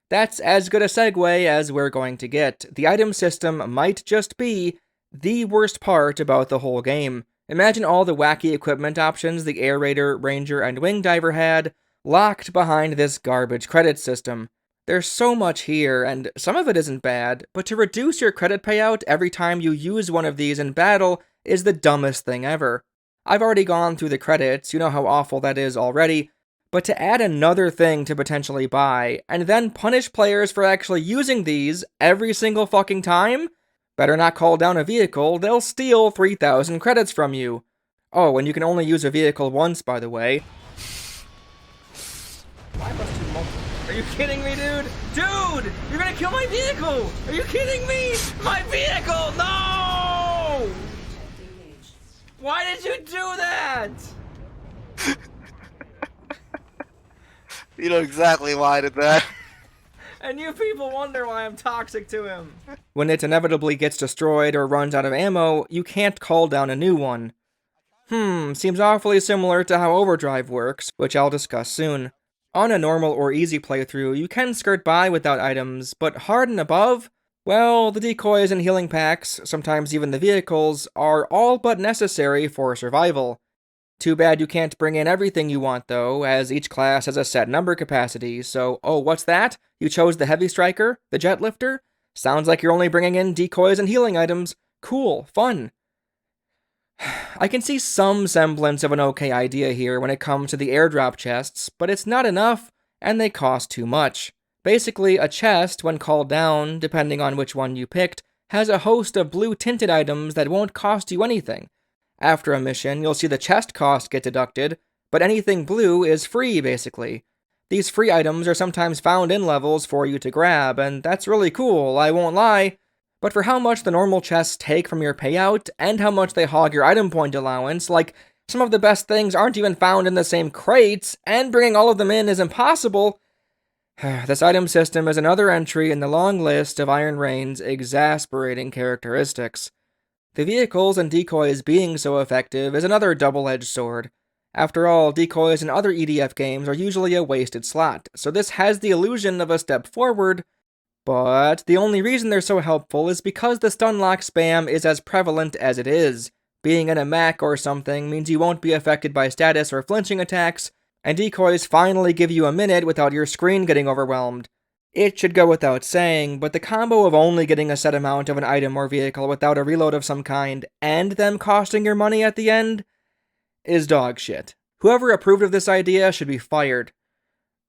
That's as good a segue as we're going to get. The item system might just be the worst part about the whole game. Imagine all the wacky equipment options the Air Raider, Ranger, and Wing Diver had, locked behind this garbage credit system. There's so much here, and some of it isn't bad, but to reduce your credit payout every time you use one of these in battle is the dumbest thing ever. I've already gone through the credits, you know how awful that is already, but to add another thing to potentially buy, and then punish players for actually using these every single fucking time? Better not call down a vehicle, they'll steal 3,000 credits from you. Oh, and you can only use a vehicle once, by the way. Why must you multiple? Are you kidding me, dude? Dude! You're gonna kill my vehicle! Are you kidding me? My vehicle! No! Why did you do that? You know exactly why I did that. And you people wonder why I'm toxic to him. When it inevitably gets destroyed or runs out of ammo, you can't call down a new one. Seems awfully similar to how Overdrive works, which I'll discuss soon. On a normal or easy playthrough, you can skirt by without items, but hard and above? Well, the decoys and healing packs, sometimes even the vehicles, are all but necessary for survival. Too bad you can't bring in everything you want though, as each class has a set number capacity, so oh, what's that? You chose the Heavy Striker? The Jet Lifter? Sounds like you're only bringing in decoys and healing items. Cool, fun. I can see some semblance of an okay idea here when it comes to the airdrop chests, but it's not enough, and they cost too much. Basically, a chest, when called down, depending on which one you picked, has a host of blue tinted items that won't cost you anything. After a mission, you'll see the chest cost get deducted, but anything blue is free, basically. These free items are sometimes found in levels for you to grab, and that's really cool, I won't lie. But for how much the normal chests take from your payout, and how much they hog your item point allowance, like, some of the best things aren't even found in the same crates, and bringing all of them in is impossible. This item system is another entry in the long list of Iron Rain's exasperating characteristics. The vehicles and decoys being so effective is another double-edged sword. After all, decoys in other EDF games are usually a wasted slot, so this has the illusion of a step forward, but the only reason they're so helpful is because the stun lock spam is as prevalent as it is. Being in a mech or something means you won't be affected by status or flinching attacks, and decoys finally give you a minute without your screen getting overwhelmed. It should go without saying, but the combo of only getting a set amount of an item or vehicle without a reload of some kind, and them costing your money at the end, is dog shit. Whoever approved of this idea should be fired.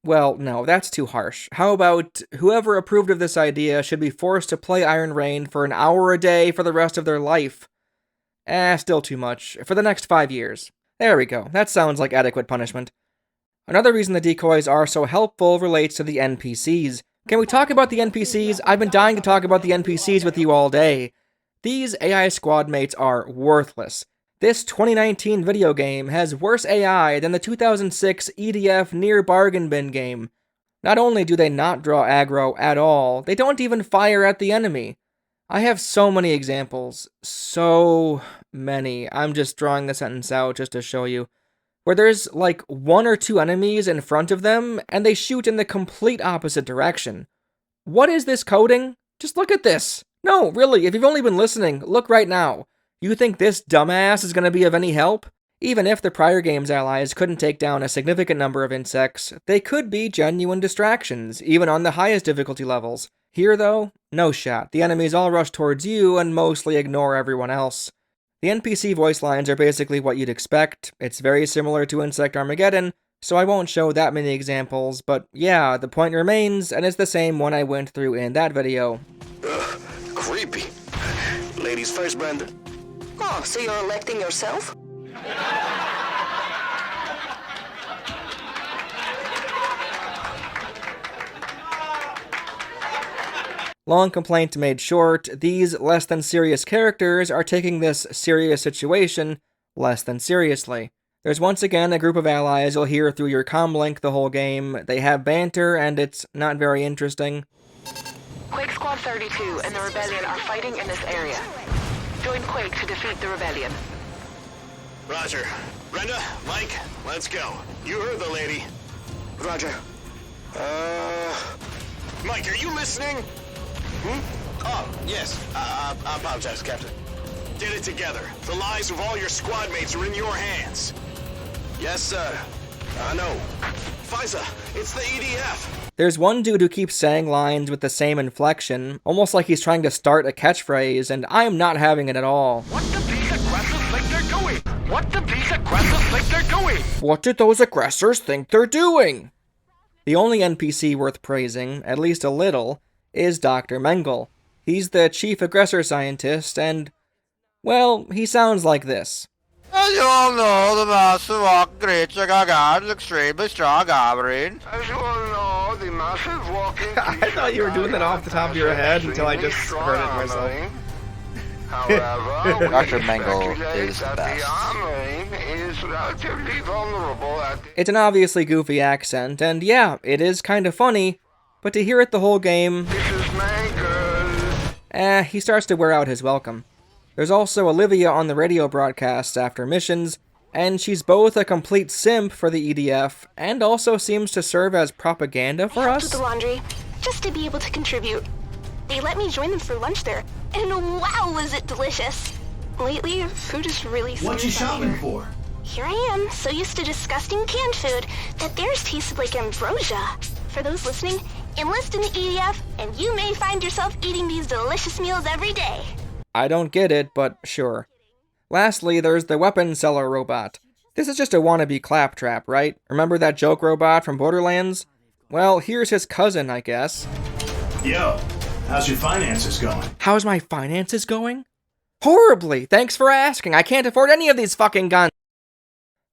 Well, no, that's too harsh. How about, whoever approved of this idea should be forced to play Iron Rain for an hour a day for the rest of their life. Still too much. For the next 5 years. There we go, that sounds like adequate punishment. Another reason the decoys are so helpful relates to the NPCs. Can we talk about the NPCs? I've been dying to talk about the NPCs with you all day. These AI squad mates are worthless. This 2019 video game has worse AI than the 2006 EDF near bargain bin game. Not only do they not draw aggro at all, they don't even fire at the enemy. I have so many examples. So many. I'm just drawing the sentence out just to show you. Where there's like 1 or 2 enemies in front of them, and they shoot in the complete opposite direction. What is this coding? Just look at this. No, really, if you've only been listening, look right now. You think this dumbass is going to be of any help? Even if the prior game's allies couldn't take down a significant number of insects, they could be genuine distractions, even on the highest difficulty levels. Here, though, no shot. The enemies all rush towards you and mostly ignore everyone else. The NPC voice lines are basically what you'd expect. It's very similar to Insect Armageddon, so I won't show that many examples, but yeah, the point remains, and it's the same one I went through in that video. Ugh, creepy. Ladies first, Brenda. Oh, so you're electing yourself? Long complaint made short, these less than serious characters are taking this serious situation less than seriously. There's once again a group of allies you'll hear through your comlink the whole game. They have banter, and it's not very interesting. Quake Squad 32 and the Rebellion are fighting in this area. Join Quake to defeat the Rebellion. Roger. Brenda, Mike, let's go. You heard the lady. Roger. Mike, are you listening? Oh, yes. I apologize, Captain. Get it together. The lives of all your squad mates are in your hands. Yes, sir. I know. FISA, it's the EDF. There's one dude who keeps saying lines with the same inflection, almost like he's trying to start a catchphrase, and I'm not having it at all. What do these aggressors think they're doing? What do these aggressors think they're doing? What do those aggressors think they're doing? The only NPC worth praising, at least a little, is Dr. Mengele. He's the chief aggressor scientist, and, well, he sounds like this. As you all know, the massive walking creature Gaga is extremely strong armoring. As you all know, the massive walking I thought you were doing that off the top of your head until I just heard it myself. However, Dr. Mengele is the that best. the armoring is relatively vulnerable at the... It's an obviously goofy accent, and yeah, it is kinda funny, but to hear it the whole game, This is Mengele. he starts to wear out his welcome. There's also Olivia on the radio broadcasts after missions, and she's both a complete simp for the EDF, and also seems to serve as propaganda for Helped with us. the laundry, just to be able to contribute. They let me join them for lunch there, and wow, was it delicious! Lately, food is really What you scarce out shopping here. for? Here I am, so used to disgusting canned food that theirs tasted like ambrosia. For those listening, enlist in the EDF, and you may find yourself eating these delicious meals every day. I don't get it, but sure. Lastly, there's the weapon seller robot. This is just a wannabe claptrap, right? Remember that joke robot from Borderlands? Well, here's his cousin, I guess. Yo, how's your finances going? How's my finances going? Horribly! Thanks for asking, I can't afford any of these fucking guns!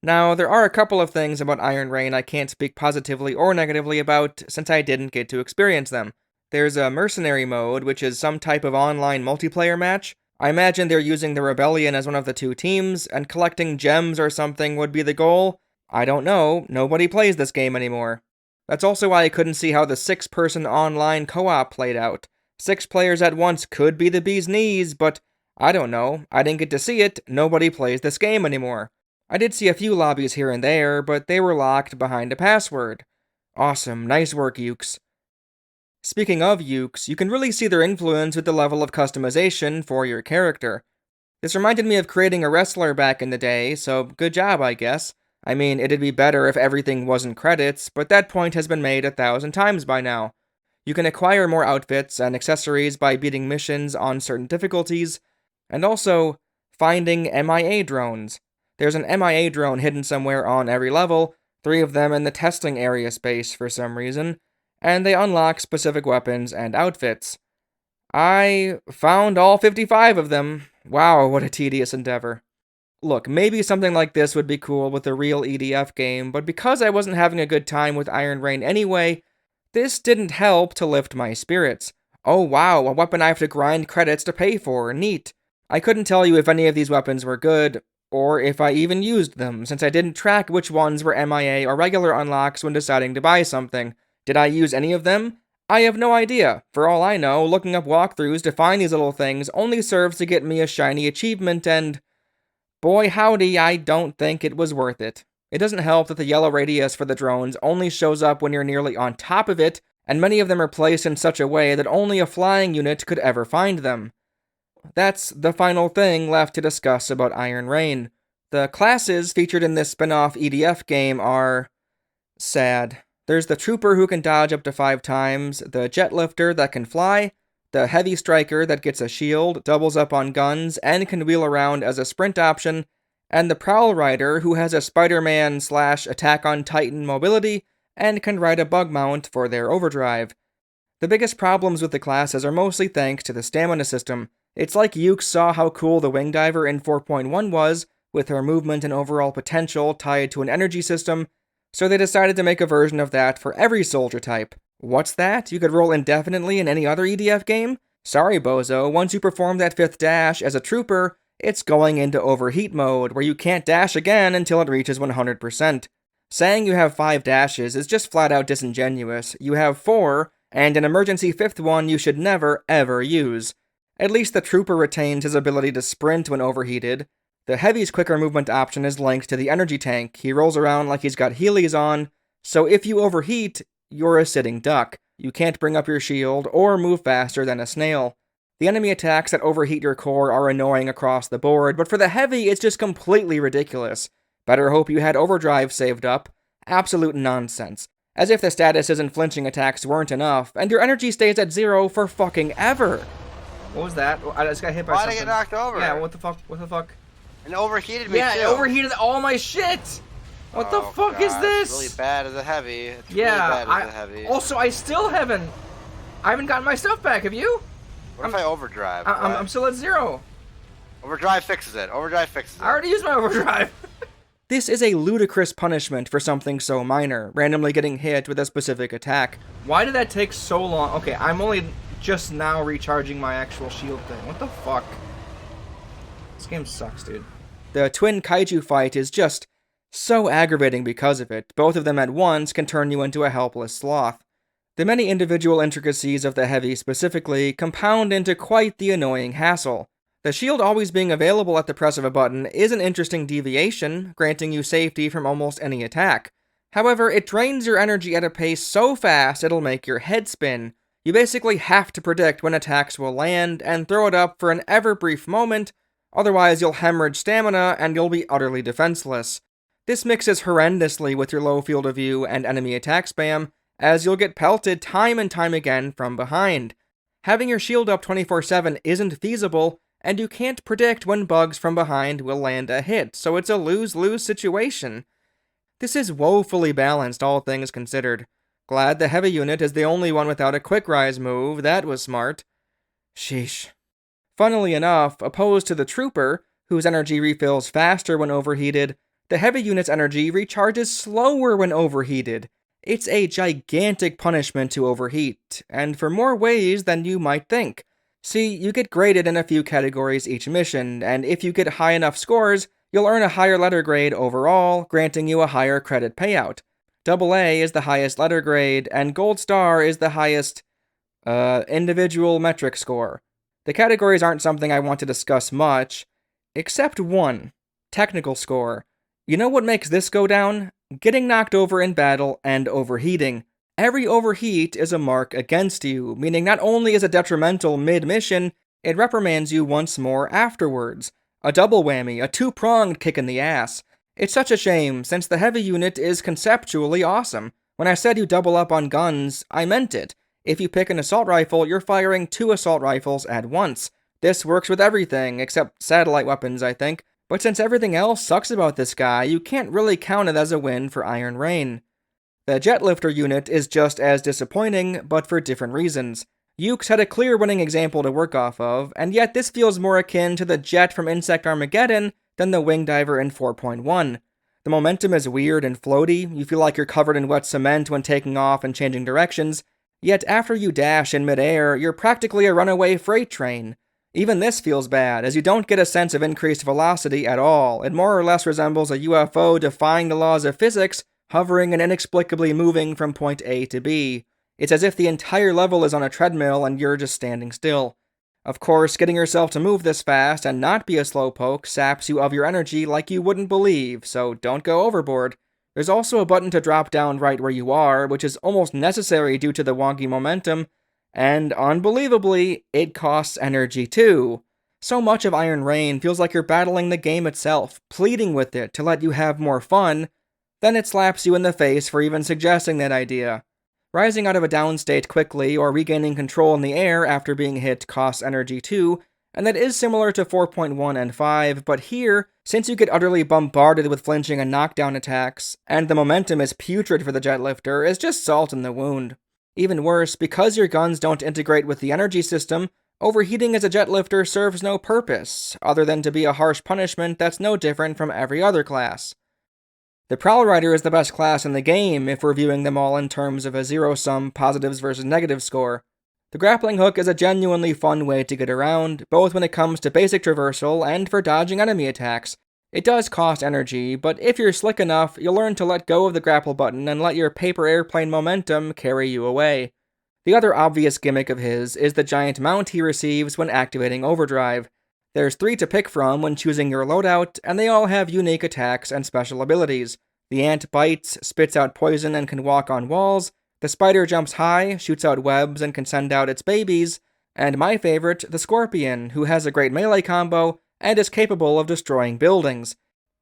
Now, there are a couple of things about Iron Rain I can't speak positively or negatively about, since I didn't get to experience them. There's a mercenary mode, which is some type of online multiplayer match. I imagine they're using the Rebellion as one of the two teams, and collecting gems or something would be the goal. I don't know, nobody plays this game anymore. That's also why I couldn't see how the 6-person online co-op played out. 6 players at once could be the bee's knees, but I don't know, I didn't get to see it, nobody plays this game anymore. I did see a few lobbies here and there, but they were locked behind a password. Awesome, nice work, Ukes. Speaking of Ukes, you can really see their influence with the level of customization for your character. This reminded me of creating a wrestler back in the day, so good job, I guess. I mean, it'd be better if everything wasn't credits, but that point has been made 1,000 times by now. You can acquire more outfits and accessories by beating missions on certain difficulties, and also finding MIA drones. There's an MIA drone hidden somewhere on every level, 3 of them in the testing area space for some reason, and they unlock specific weapons and outfits. I found all 55 of them. Wow, what a tedious endeavor. Look, maybe something like this would be cool with a real EDF game, but because I wasn't having a good time with Iron Rain anyway, this didn't help to lift my spirits. Oh wow, a weapon I have to grind credits to pay for, neat. I couldn't tell you if any of these weapons were good, or if I even used them, since I didn't track which ones were MIA or regular unlocks when deciding to buy something. Did I use any of them? I have no idea. For all I know, looking up walkthroughs to find these little things only serves to get me a shiny achievement, and boy howdy, I don't think it was worth it. It doesn't help that the yellow radius for the drones only shows up when you're nearly on top of it, and many of them are placed in such a way that only a flying unit could ever find them. That's the final thing left to discuss about Iron Rain. The classes featured in this spin-off EDF game are sad. There's the trooper who can dodge up to 5 times, the jet lifter that can fly, the heavy striker that gets a shield, doubles up on guns, and can wheel around as a sprint option, and the prowl rider who has a Spider-Man / Attack on Titan mobility, and can ride a bug mount for their overdrive. The biggest problems with the classes are mostly thanks to the stamina system. It's like Yuke saw how cool the wing diver in 4.1 was, with her movement and overall potential tied to an energy system, so they decided to make a version of that for every soldier type. What's that? You could roll indefinitely in any other EDF game? Sorry, bozo, once you perform that 5th dash as a trooper, it's going into overheat mode, where you can't dash again until it reaches 100%. Saying you have 5 dashes is just flat out disingenuous. You have 4, and an emergency 5th one you should never, ever use. At least the trooper retains his ability to sprint when overheated. The heavy's quicker movement option is linked to the energy tank. He rolls around like he's got Heelys on, so if you overheat, you're a sitting duck. You can't bring up your shield or move faster than a snail. The enemy attacks that overheat your core are annoying across the board, but for the heavy, it's just completely ridiculous. Better hope you had Overdrive saved up. Absolute nonsense. As if the statuses and flinching attacks weren't enough, and your energy stays at 0 for fucking ever. What was that? I just got hit by something. Why'd I get knocked over? Yeah, what the fuck? What the fuck? And overheated me too. Yeah, it overheated all my shit! What the fuck is this? It's really bad as a heavy. It's Yeah, really bad as a heavy. Also, I haven't gotten my stuff back, have you? What if I overdrive? I'm still at 0. Overdrive fixes it. Overdrive fixes it. I already used my overdrive. This is a ludicrous punishment for something so minor, randomly getting hit with a specific attack. Why did that take so long? Okay, I'm only just now recharging my actual shield thing. What the fuck? This game sucks, dude. The twin kaiju fight is just so aggravating because of it. Both of them at once can turn you into a helpless sloth. The many individual intricacies of the heavy specifically compound into quite the annoying hassle. The shield always being available at the press of a button is an interesting deviation, granting you safety from almost any attack. However, it drains your energy at a pace so fast it'll make your head spin. You basically have to predict when attacks will land and throw it up for an ever-brief moment, otherwise you'll hemorrhage stamina and you'll be utterly defenseless. This mixes horrendously with your low field of view and enemy attack spam, as you'll get pelted time and time again from behind. Having your shield up 24/7 isn't feasible, and you can't predict when bugs from behind will land a hit, so it's a lose-lose situation. This is woefully balanced, all things considered. Glad the heavy unit is the only one without a quick rise move, that was smart. Sheesh. Funnily enough, opposed to the trooper, whose energy refills faster when overheated, the heavy unit's energy recharges slower when overheated. It's a gigantic punishment to overheat, and for more ways than you might think. See, you get graded in a few categories each mission, and if you get high enough scores, you'll earn a higher letter grade overall, granting you a higher credit payout. AA is the highest letter grade, and Gold Star is the highest, individual metric score. The categories aren't something I want to discuss much, except one, technical score. You know what makes this go down? Getting knocked over in battle and overheating. Every overheat is a mark against you, meaning not only is it detrimental mid-mission, it reprimands you once more afterwards. A double whammy, a two-pronged kick in the ass. It's such a shame, since the heavy unit is conceptually awesome. When I said you double up on guns, I meant it. If you pick an assault rifle, you're firing 2 assault rifles at once. This works with everything, except satellite weapons, I think. But since everything else sucks about this guy, you can't really count it as a win for Iron Rain. The Jetlifter unit is just as disappointing, but for different reasons. Yuke's had a clear winning example to work off of, and yet this feels more akin to the Jet from Insect Armageddon than the Wing Diver in 4.1. The momentum is weird and floaty, you feel like you're covered in wet cement when taking off and changing directions, yet after you dash in midair, you're practically a runaway freight train. Even this feels bad, as you don't get a sense of increased velocity at all. It more or less resembles a UFO defying the laws of physics, hovering and inexplicably moving from point A to B. It's as if the entire level is on a treadmill and you're just standing still. Of course, getting yourself to move this fast and not be a slowpoke saps you of your energy like you wouldn't believe, so don't go overboard. There's also a button to drop down right where you are, which is almost necessary due to the wonky momentum, and unbelievably, it costs energy too. So much of Iron Rain feels like you're battling the game itself, pleading with it to let you have more fun, then it slaps you in the face for even suggesting that idea. Rising out of a down state quickly or regaining control in the air after being hit costs energy too, and that is similar to 4.1 and 5, but here, since you get utterly bombarded with flinching and knockdown attacks, and the momentum is putrid for the Jetlifter, is just salt in the wound. Even worse, because your guns don't integrate with the energy system, overheating as a Jetlifter serves no purpose, other than to be a harsh punishment that's no different from every other class. The Prowl Rider is the best class in the game if we're viewing them all in terms of a zero-sum positives versus negatives score. The grappling hook is a genuinely fun way to get around, both when it comes to basic traversal and for dodging enemy attacks. It does cost energy, but if you're slick enough, you'll learn to let go of the grapple button and let your paper airplane momentum carry you away. The other obvious gimmick of his is the giant mount he receives when activating Overdrive. There's 3 to pick from when choosing your loadout, and they all have unique attacks and special abilities. The ant bites, spits out poison, and can walk on walls. The spider jumps high, shoots out webs, and can send out its babies, and my favorite, the scorpion, who has a great melee combo and is capable of destroying buildings.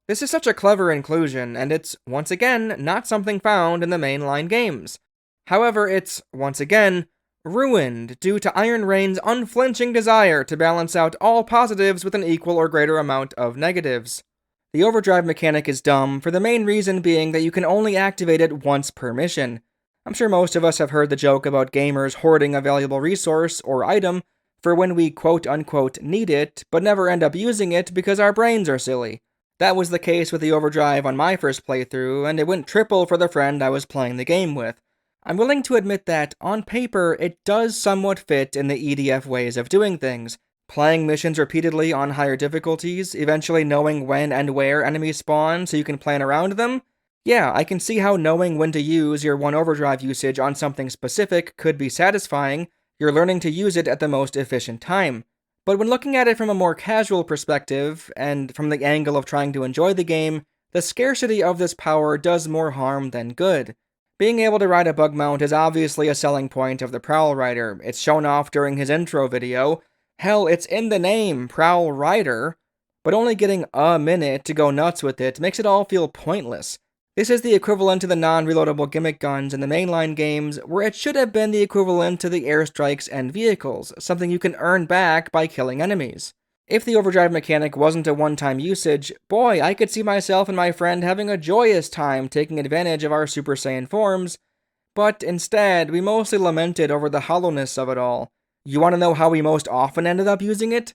This is such a clever inclusion, and it's, once again, not something found in the mainline games. However, it's, once again, ruined due to Iron Rain's unflinching desire to balance out all positives with an equal or greater amount of negatives. The overdrive mechanic is dumb, for the main reason being that you can only activate it once per mission. I'm sure most of us have heard the joke about gamers hoarding a valuable resource or item for when we quote-unquote need it, but never end up using it because our brains are silly. That was the case with the overdrive on my first playthrough, and it went triple for the friend I was playing the game with. I'm willing to admit that, on paper, it does somewhat fit in the EDF ways of doing things. Playing missions repeatedly on higher difficulties, eventually knowing when and where enemies spawn so you can plan around them. Yeah, I can see how knowing when to use your one overdrive usage on something specific could be satisfying. You're learning to use it at the most efficient time. But when looking at it from a more casual perspective, and from the angle of trying to enjoy the game, the scarcity of this power does more harm than good. Being able to ride a bug mount is obviously a selling point of the Prowl Rider. It's shown off during his intro video. Hell, it's in the name, Prowl Rider. But only getting a minute to go nuts with it makes it all feel pointless. This is the equivalent to the non-reloadable gimmick guns in the mainline games, where it should have been the equivalent to the airstrikes and vehicles, something you can earn back by killing enemies. If the overdrive mechanic wasn't a one-time usage, boy, I could see myself and my friend having a joyous time taking advantage of our Super Saiyan forms, but instead, we mostly lamented over the hollowness of it all. You want to know how we most often ended up using it?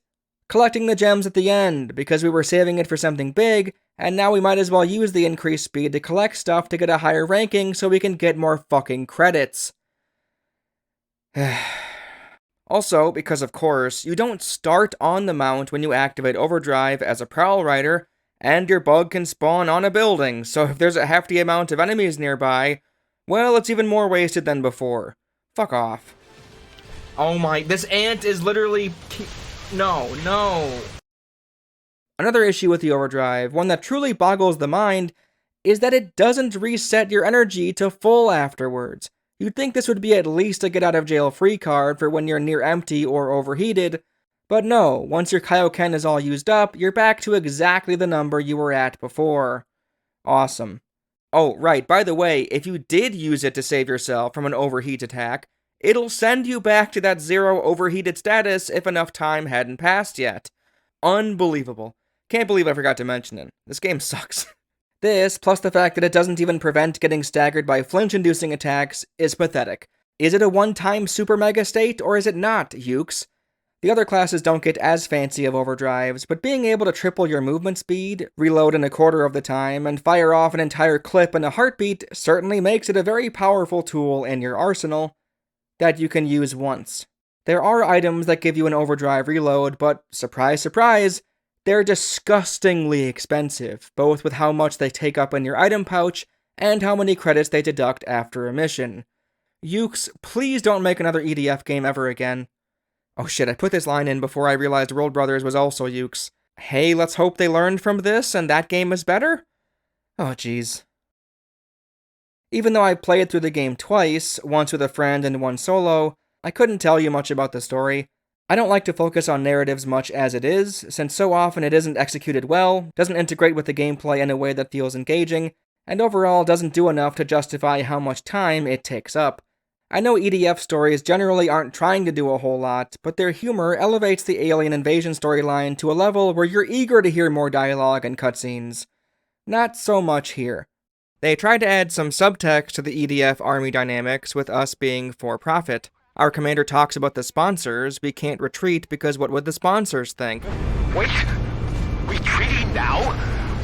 Collecting the gems at the end, because we were saving it for something big, and now we might as well use the increased speed to collect stuff to get a higher ranking so we can get more fucking credits. Also, because of course, you don't start on the mount when you activate Overdrive as a Prowl Rider, and your bug can spawn on a building, so if there's a hefty amount of enemies nearby, well, it's even more wasted than before. Fuck off. Oh my, this ant is literally... No. Another issue with the overdrive, one that truly boggles the mind, is that it doesn't reset your energy to full afterwards. You'd think this would be at least a get-out-of-jail-free card for when you're near empty or overheated, but no, once your Kaioken is all used up, you're back to exactly the number you were at before. Awesome. Oh, right, by the way, if you did use it to save yourself from an overheat attack, it'll send you back to that 0 overheated status if enough time hadn't passed yet. Unbelievable. Can't believe I forgot to mention it. This game sucks. This, plus the fact that it doesn't even prevent getting staggered by flinch-inducing attacks, is pathetic. Is it a one-time super mega state, or is it not, Yukes? The other classes don't get as fancy of overdrives, but being able to triple your movement speed, reload in a quarter of the time, and fire off an entire clip in a heartbeat certainly makes it a very powerful tool in your arsenal that you can use once. There are items that give you an overdrive reload, but surprise, surprise, they're disgustingly expensive, both with how much they take up in your item pouch and how many credits they deduct after a mission. Ukes, please don't make another EDF game ever again. Oh shit, I put this line in before I realized World Brothers was also Ukes. Hey, let's hope they learned from this and that game is better? Oh jeez. Even though I played through the game twice, once with a friend and once solo, I couldn't tell you much about the story. I don't like to focus on narratives much as it is, since so often it isn't executed well, doesn't integrate with the gameplay in a way that feels engaging, and overall doesn't do enough to justify how much time it takes up. I know EDF stories generally aren't trying to do a whole lot, but their humor elevates the alien invasion storyline to a level where you're eager to hear more dialogue and cutscenes. Not so much here. They tried to add some subtext to the EDF army dynamics, with us being for profit. Our commander talks about the sponsors. We can't retreat because what would the sponsors think? Wait, retreating now?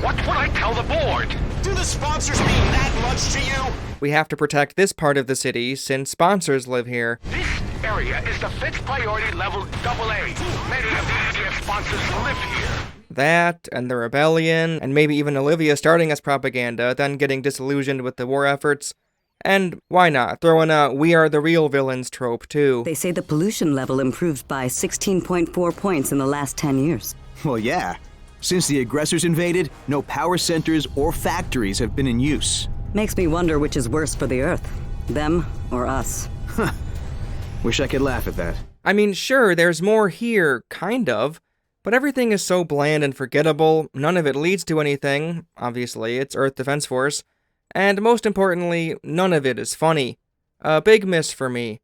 What would I tell the board? Do the sponsors mean that much to you? We have to protect this part of the city since sponsors live here. This area is the 5th priority level AA. Many of the EDF sponsors live here. That, and the rebellion, and maybe even Olivia starting as propaganda, then getting disillusioned with the war efforts. And why not throw in a "we are the real villains" trope, too? They say the pollution level improved by 16.4 points in the last 10 years. Well, yeah. Since the aggressors invaded, no power centers or factories have been in use. Makes me wonder which is worse for the Earth. Them or us? Wish I could laugh at that. I mean, sure, there's more here, kind of, but everything is so bland and forgettable, none of it leads to anything, obviously, it's Earth Defense Force, and most importantly, none of it is funny. A big miss for me.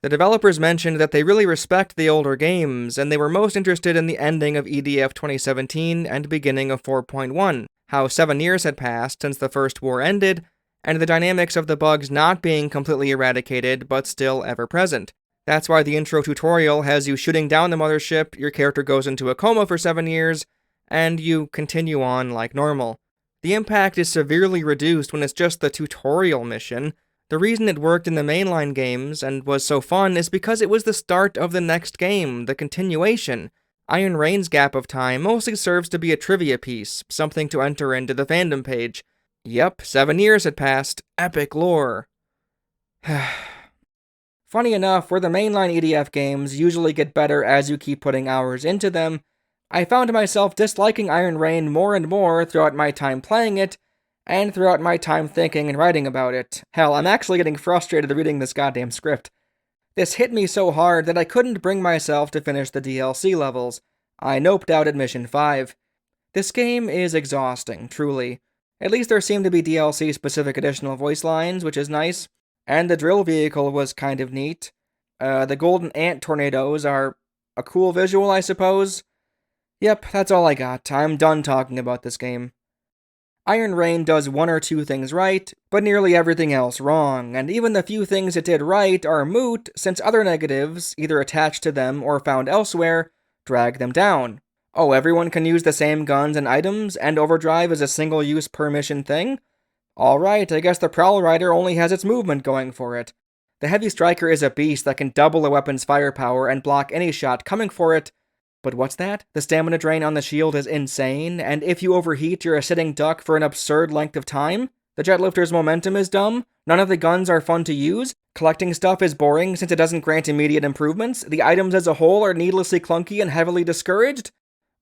The developers mentioned that they really respect the older games, and they were most interested in the ending of EDF 2017 and beginning of 4.1, how 7 years had passed since the first war ended, and the dynamics of the bugs not being completely eradicated, but still ever present. That's why the intro tutorial has you shooting down the mothership, your character goes into a coma for 7 years, and you continue on like normal. The impact is severely reduced when it's just the tutorial mission. The reason it worked in the mainline games and was so fun is because it was the start of the next game, the continuation. Iron Rain's gap of time mostly serves to be a trivia piece, something to enter into the fandom page. Yep, 7 years had passed. Epic lore. Funny enough, where the mainline EDF games usually get better as you keep putting hours into them, I found myself disliking Iron Rain more and more throughout my time playing it, and throughout my time thinking and writing about it. Hell, I'm actually getting frustrated reading this goddamn script. This hit me so hard that I couldn't bring myself to finish the DLC levels. I noped out at Mission 5. This game is exhausting, truly. At least there seem to be DLC-specific additional voice lines, which is nice, and the drill vehicle was kind of neat. The golden ant tornadoes are a cool visual, I suppose. Yep, that's all I got. I'm done talking about this game. Iron Rain does one or two things right, but nearly everything else wrong, and even the few things it did right are moot since other negatives, either attached to them or found elsewhere, drag them down. Oh, everyone can use the same guns and items, and Overdrive is a single-use per-mission thing? Alright, I guess the Prowl Rider only has its movement going for it. The Heavy Striker is a beast that can double a weapon's firepower and block any shot coming for it. But what's that? The stamina drain on the shield is insane, and if you overheat, you're a sitting duck for an absurd length of time? The Jetlifter's momentum is dumb? None of the guns are fun to use? Collecting stuff is boring since it doesn't grant immediate improvements? The items as a whole are needlessly clunky and heavily discouraged?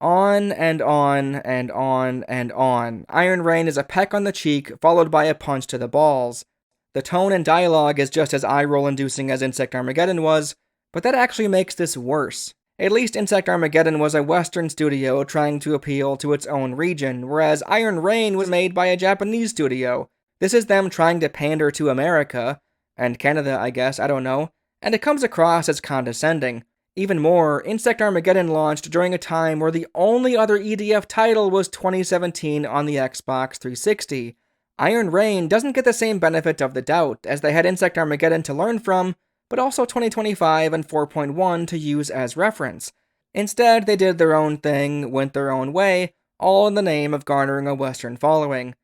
On and on and on and on. Iron Rain is a peck on the cheek, followed by a punch to the balls. The tone and dialogue is just as eye-roll inducing as Insect Armageddon was, but that actually makes this worse. At least Insect Armageddon was a Western studio trying to appeal to its own region, whereas Iron Rain was made by a Japanese studio. This is them trying to pander to America, and Canada, I guess, I don't know, and it comes across as condescending. Even more, Insect Armageddon launched during a time where the only other EDF title was 2017 on the Xbox 360. Iron Rain doesn't get the same benefit of the doubt, as they had Insect Armageddon to learn from, but also 2025 and 4.1 to use as reference. Instead, they did their own thing, went their own way, all in the name of garnering a Western following.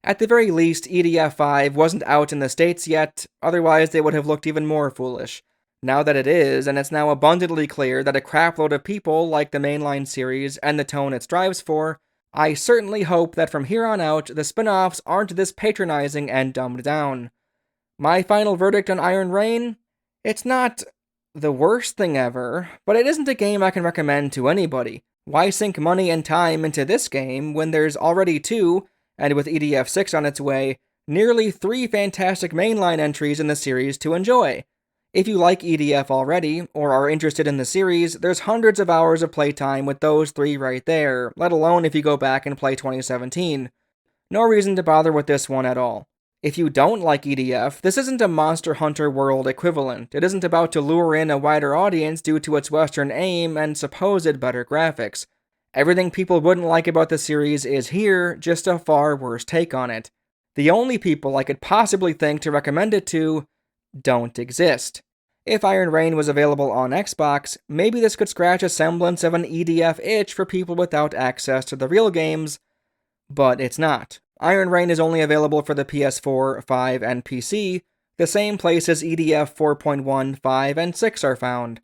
At the very least, EDF 5 wasn't out in the States yet, otherwise they would have looked even more foolish. Now that it is, and it's now abundantly clear that a crapload of people like the mainline series and the tone it strives for, I certainly hope that from here on out, the spin-offs aren't this patronizing and dumbed down. My final verdict on Iron Rain? It's not the worst thing ever, but it isn't a game I can recommend to anybody. Why sink money and time into this game when there's already 2, and with EDF 6 on its way, nearly 3 fantastic mainline entries in the series to enjoy? If you like EDF already, or are interested in the series, there's hundreds of hours of playtime with those 3 right there, let alone if you go back and play 2017. No reason to bother with this one at all. If you don't like EDF, this isn't a Monster Hunter World equivalent. It isn't about to lure in a wider audience due to its Western aim and supposed better graphics. Everything people wouldn't like about the series is here, just a far worse take on it. The only people I could possibly think to recommend it to don't exist. If Iron Rain was available on Xbox, maybe this could scratch a semblance of an EDF itch for people without access to the real games, but it's not. Iron Rain is only available for the PS4, 5, and PC, the same places EDF 4.1, 5, and 6 are found.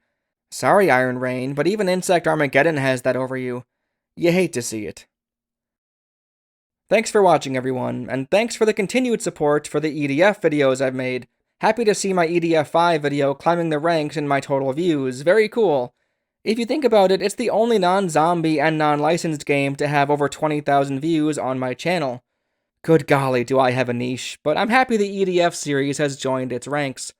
Sorry, Iron Rain, but even Insect Armageddon has that over you. You hate to see it. Thanks for watching, everyone, and thanks for the continued support for the EDF videos I've made. Happy to see my EDF 5 video climbing the ranks in my total views. Very cool. If you think about it, it's the only non-zombie and non-licensed game to have over 20,000 views on my channel. Good golly, do I have a niche, but I'm happy the EDF series has joined its ranks.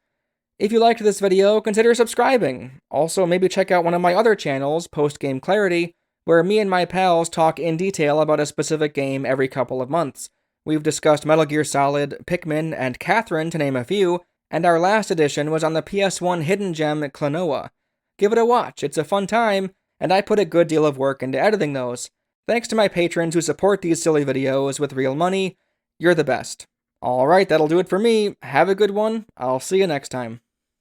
If you liked this video, consider subscribing. Also, maybe check out one of my other channels, Post Game Clarity, where me and my pals talk in detail about a specific game every couple of months. We've discussed Metal Gear Solid, Pikmin, and Catherine, to name a few, and our last edition was on the PS1 hidden gem Klonoa. Give it a watch, it's a fun time, and I put a good deal of work into editing those. Thanks to my patrons who support these silly videos with real money. You're the best. Alright, that'll do it for me. Have a good one. I'll see you next time.